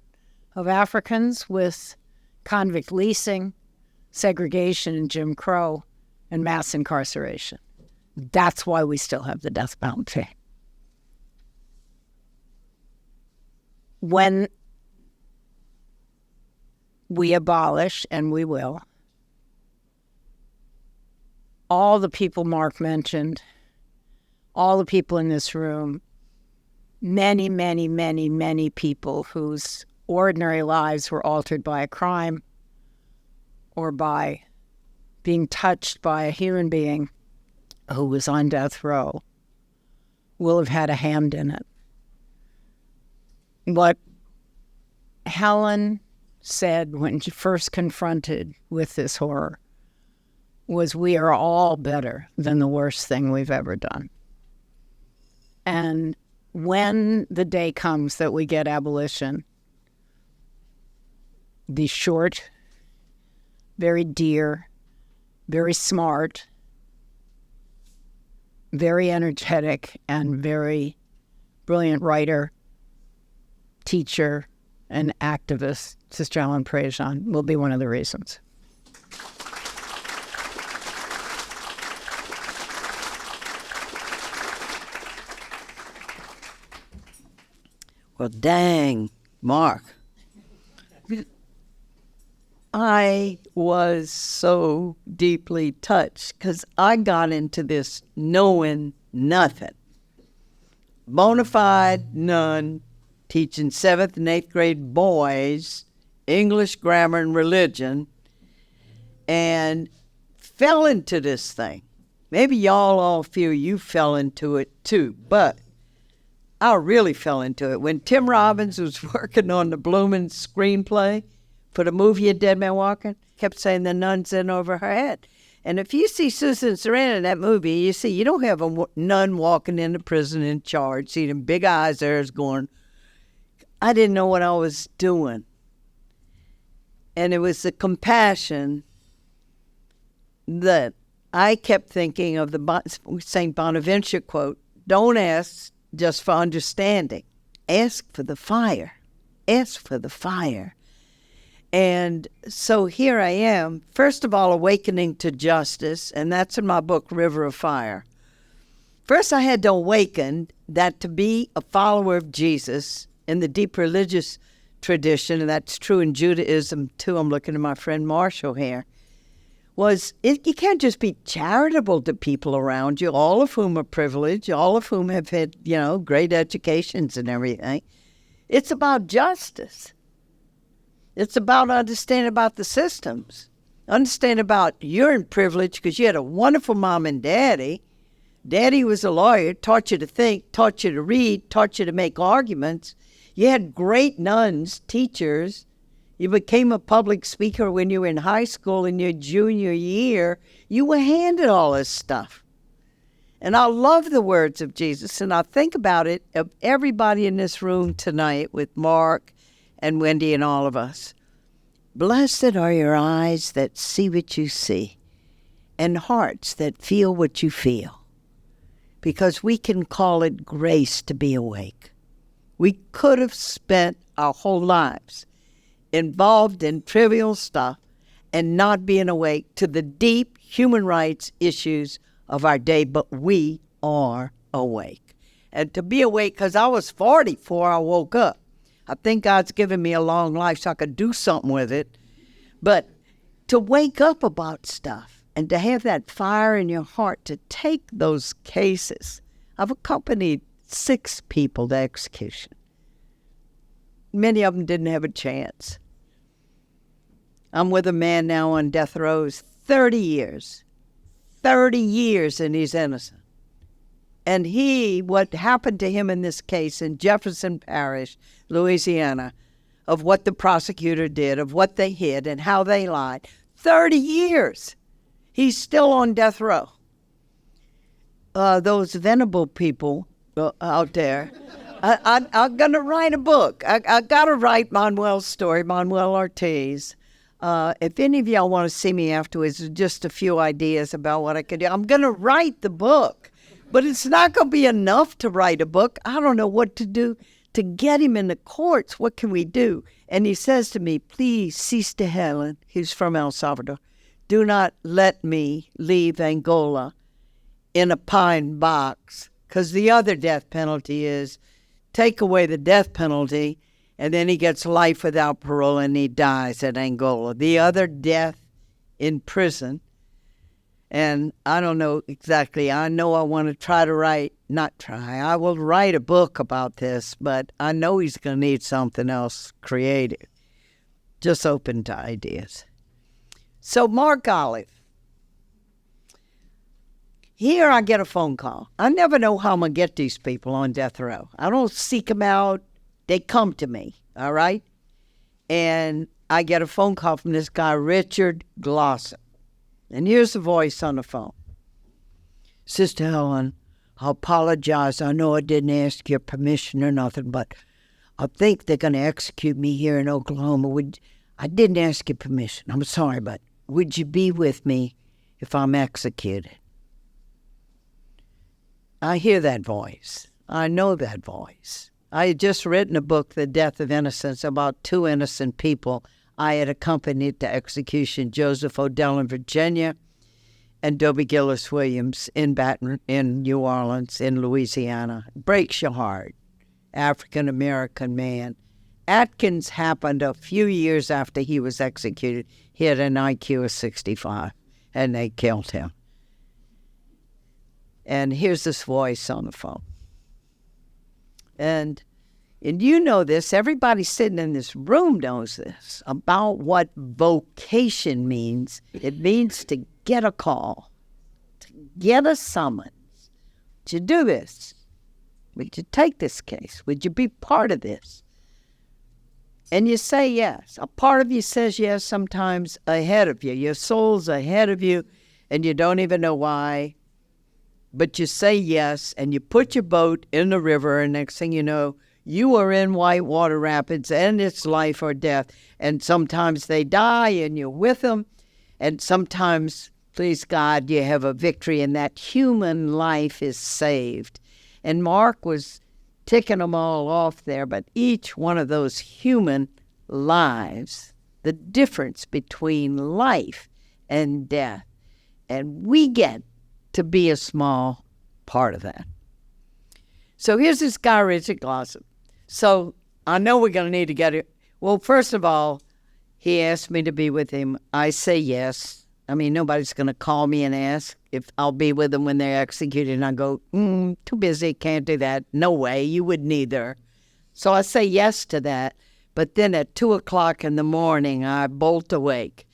of Africans with convict leasing, segregation and Jim Crow, and mass incarceration. That's why we still have the death penalty. When we abolish, and we will, all the people Mark mentioned, all the people in this room, many, many, many, many people whose ordinary lives were altered by a crime or by being touched by a human being who was on death row will have had a hand in it. What Helen said when she first confronted with this horror was, we are all better than the worst thing we've ever done. And when the day comes that we get abolition, the short, very dear, very smart, very energetic, and very brilliant writer, teacher, and activist, Sister Helen Prejean, will be one of the reasons. Well, dang, Mark. I was so deeply touched because I got into this knowing nothing. Bona fide nun, teaching 7th and 8th grade boys English, grammar, and religion, and fell into this thing. Maybe y'all all feel you fell into it too, but I really fell into it. When Tim Robbins was working on the blooming screenplay for the movie A Dead Man Walking, kept saying the nun's in over her head. And if you see Susan Sarandon in that movie, you see you don't have a nun walking into prison in charge, see them big eyes there is going, I didn't know what I was doing. And it was the compassion that I kept thinking of the St. Bonaventure quote, don't ask just for understanding. Ask for the fire. Ask for the fire. And so here I am, first of all, awakening to justice, and that's in my book, River of Fire. First, I had to awaken that to be a follower of Jesus in the deep religious tradition, and that's true in Judaism too, I'm looking at my friend Marshall here, you can't just be charitable to people around you, all of whom are privileged, all of whom have had, great educations and everything. It's about justice. It's about understanding about the systems. Understand about you're in privilege because you had a wonderful mom and daddy. Daddy was a lawyer, taught you to think, taught you to read, taught you to make arguments. You had great nuns, teachers. You became a public speaker when you were in high school in your junior year. You were handed all this stuff. And I love the words of Jesus, and I think about it of everybody in this room tonight with Mark and Wendy and all of us. Blessed are your eyes that see what you see, and hearts that feel what you feel, because we can call it grace to be awake. We could have spent our whole lives involved in trivial stuff and not being awake to the deep human rights issues of our day, but we are awake. And to be awake, because I was 40 before I woke up. I think God's given me a long life so I could do something with it. But to wake up about stuff and to have that fire in your heart to take those cases. I've accompanied 6 people to execution. Many of them didn't have a chance. I'm with a man now on death row 30 years. 30 years, and he's innocent. And what happened to him in this case in Jefferson Parish, Louisiana, of what the prosecutor did, of what they hid and how they lied, 30 years. He's still on death row. Those Venable people out there, I'm going to write a book. I got to write Manuel's story, Manuel Ortiz. If any of y'all want to see me afterwards, just a few ideas about what I could do. I'm going to write the book, but it's not going to be enough to write a book. I don't know what to do to get him in the courts. What can we do? And he says to me, please cease to Helen, he's from El Salvador, do not let me leave Angola in a pine box, because the other death penalty is take away the death penalty, and then he gets life without parole and he dies at Angola. The other death in prison. And I don't know exactly. I know I want to I will write a book about this, but I know he's going to need something else creative. Just open to ideas. So Mark Olive. Here I get a phone call. I never know how I'm going to get these people on death row. I don't seek them out. They come to me, all right? And I get a phone call from this guy, Richard Glosson. And here's the voice on the phone. Sister Helen, I apologize. I know I didn't ask your permission or nothing, but I think they're going to execute me here in Oklahoma. I didn't ask your permission. I'm sorry, but would you be with me if I'm executed? I hear that voice. I know that voice. I had just written a book, The Death of Innocence, about 2 innocent people I had accompanied to execution, Joseph Odell in Virginia and Dobie Gillis Williams in New Orleans, in Louisiana. Breaks your heart. African-American man. Atkins happened a few years after he was executed. He had an IQ of 65, and they killed him. And here's this voice on the phone. And you know this, everybody sitting in this room knows this, about what vocation means. It means to get a call, to get a summons. Would you do this? Would you take this case? Would you be part of this? And you say yes. A part of you says yes sometimes ahead of you. Your soul's ahead of you, and you don't even know why. But you say yes, and you put your boat in the river, and next thing you know, you are in Whitewater Rapids, and it's life or death. And sometimes they die, and you're with them. And sometimes, please God, you have a victory, and that human life is saved. And Mark was ticking them all off there, but each one of those human lives, the difference between life and death. And we get to be a small part of that. So here's this guy, Richard Glosson. So I know we're going to need to get it. Well, first of all, he asked me to be with him. I say yes. I mean, nobody's going to call me and ask if I'll be with them when they're executed. And I go, too busy, can't do that. No way, you wouldn't either. So I say yes to that. But then at 2 o'clock in the morning, I bolt awake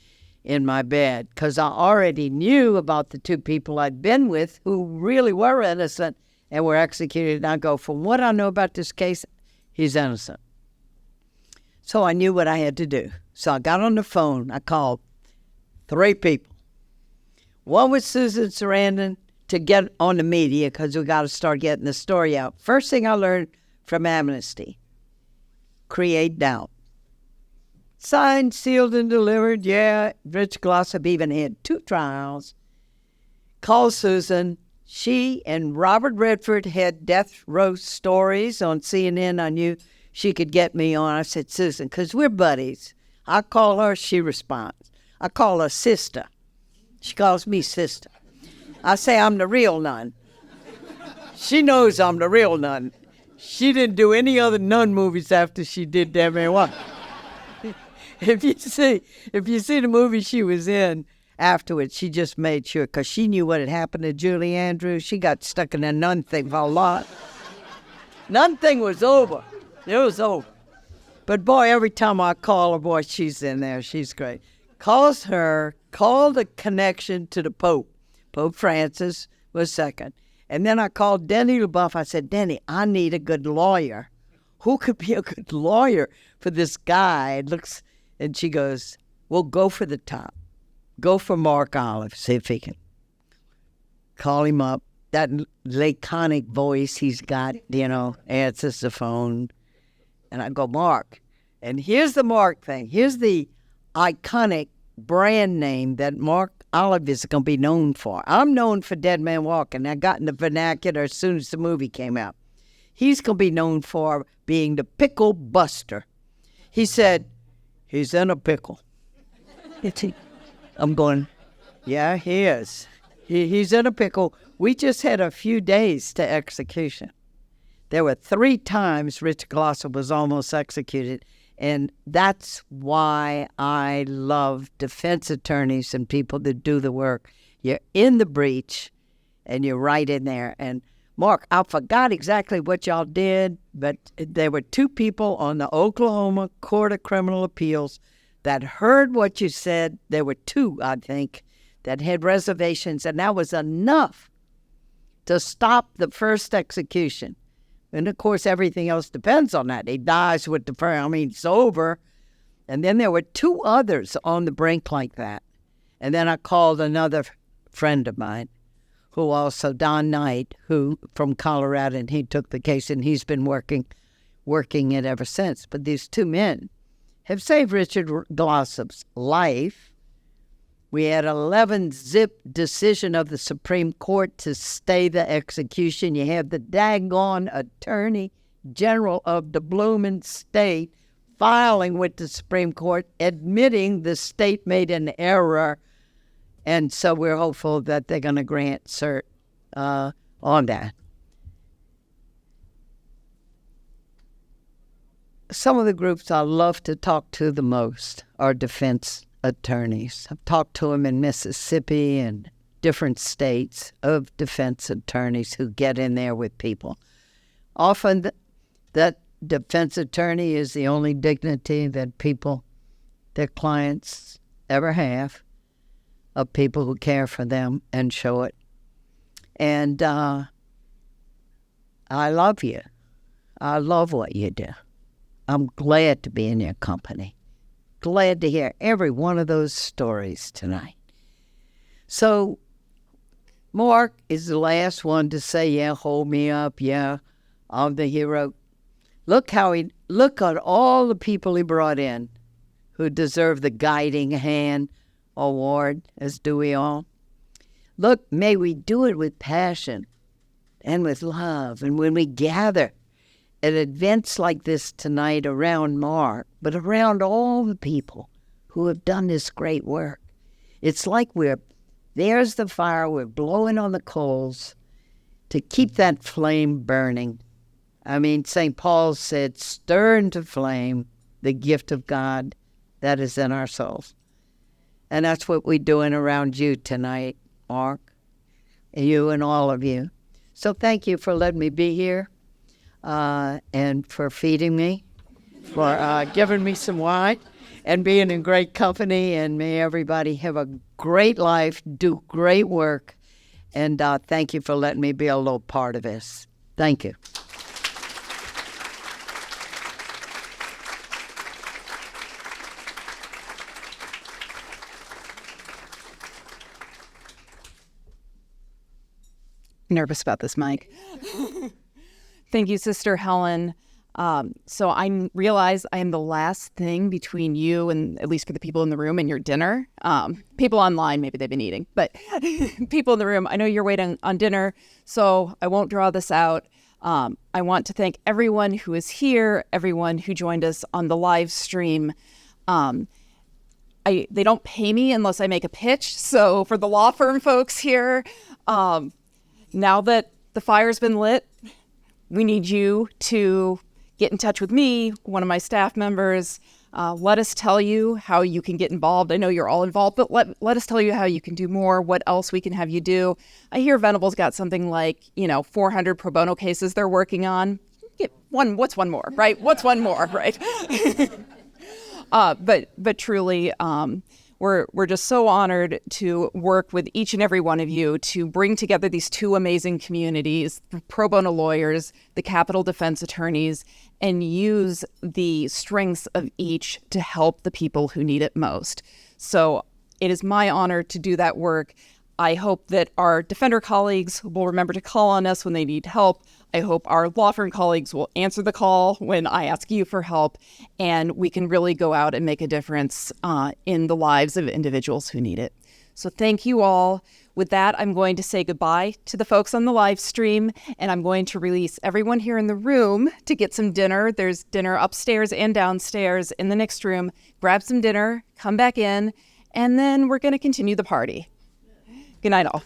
in my bed because I already knew about the 2 people I'd been with who really were innocent and were executed. And I go, from what I know about this case, he's innocent. So I knew what I had to do. So I got on the phone. I called 3 people. One was Susan Sarandon, to get on the media because we got to start getting the story out. First thing I learned from Amnesty, create doubt. Signed, sealed, and delivered. Yeah, Rich Glossop even had 2 trials. Called Susan. She and Robert Redford had death row stories on CNN. I knew she could get me on. I said, Susan, because we're buddies. I call her, she responds. I call her sister. She calls me sister. I say I'm the real nun. She knows I'm the real nun. She didn't do any other nun movies after she did Dead Man Walking. If you see the movie she was in afterwards, she just made sure, because she knew what had happened to Julie Andrews. She got stuck in that nun thing for a lot. Nun thing was over. It was over. But boy, every time I call her, boy, she's in there. She's great. Calls her, called a connection to the Pope. Pope Francis was second. And then I called Denny LeBoeuf. I said, Denny, I need a good lawyer. Who could be a good lawyer for this guy? It looks, and she goes, well, go for the top. Go for Mark Olive, see if he can. Call him up. That laconic voice he's got, answers the phone. And I go, Mark. And here's the Mark thing. Here's the iconic brand name that Mark Olive is going to be known for. I'm known for Dead Man Walking. I got in the vernacular as soon as the movie came out. He's going to be known for being the pickle buster. He said, he's in a pickle. I'm going, yeah, he is. He's in a pickle. We just had a few days to execution. There were 3 times Rich Glossop was almost executed, and that's why I love defense attorneys and people that do the work. You're in the breach, and you're right in there. And, Mark, I forgot exactly what y'all did, but there were 2 people on the Oklahoma Court of Criminal Appeals that heard what you said. There were 2, I think, that had reservations, and that was enough to stop the first execution. And, of course, everything else depends on that. He dies with the first, it's over. And then there were 2 others on the brink like that. And then I called another friend of mine, who also, Don Knight, who from Colorado, and he took the case, and he's been working it ever since. But these 2 men have saved Richard Glossop's life. We had 11-zip decision of the Supreme Court to stay the execution. You have the daggone Attorney General of the bloomin' state filing with the Supreme Court, admitting the state made an error. And so we're hopeful that they're going to grant cert on that. Some of the groups I love to talk to the most are defense attorneys. I've talked to them in Mississippi and different states of defense attorneys who get in there with people. Often that defense attorney is the only dignity that people, their clients, ever have, of people who care for them and show it. And I love you. I love what you do. I'm glad to be in your company. Glad to hear every one of those stories tonight. So Mark is the last one to say, yeah, hold me up. Yeah, I'm the hero. Look at all the people he brought in who deserve the Guiding Hand Award, as do we all. Look, may we do it with passion and with love. And when we gather at events like this tonight around Mark, but around all the people who have done this great work, it's like there's the fire, we're blowing on the coals to keep that flame burning. St. Paul said, stir into flame the gift of God that is in our souls. And that's what we're doing around you tonight, Mark, you and all of you. So thank you for letting me be here and for feeding me, for giving me some wine and being in great company. And may everybody have a great life, do great work. And thank you for letting me be a little part of this. Thank you. nervous about this mic. Thank you, Sister Helen. So I realize I am the last thing between you and, at least for the people in the room, and your dinner. People online, maybe they've been eating, but people in the room, I know you're waiting on dinner, so I won't draw this out. I want to thank everyone who is here, everyone who joined us on the live stream. They don't pay me unless I make a pitch. So for the law firm folks here, now that the fire's been lit, we need you to get in touch with me, one of my staff members. Let us tell you how you can get involved. I know you're all involved, but let us tell you how you can do more, what else we can have you do. I hear Venable's got something like, 400 pro bono cases they're working on. What's one more, right? What's one more, right? But truly, we're just so honored to work with each and every one of you to bring together these two amazing communities, the pro bono lawyers, the capital defense attorneys, and use the strengths of each to help the people who need it most. So it is my honor to do that work. I hope that our defender colleagues will remember to call on us when they need help. I hope our law firm colleagues will answer the call when I ask you for help, and we can really go out and make a difference in the lives of individuals who need it. So thank you all. With that, I'm going to say goodbye to the folks on the live stream, and I'm going to release everyone here in the room to get some dinner. There's dinner upstairs and downstairs in the next room. Grab some dinner, come back in, and then we're going to continue the party. Good night, all.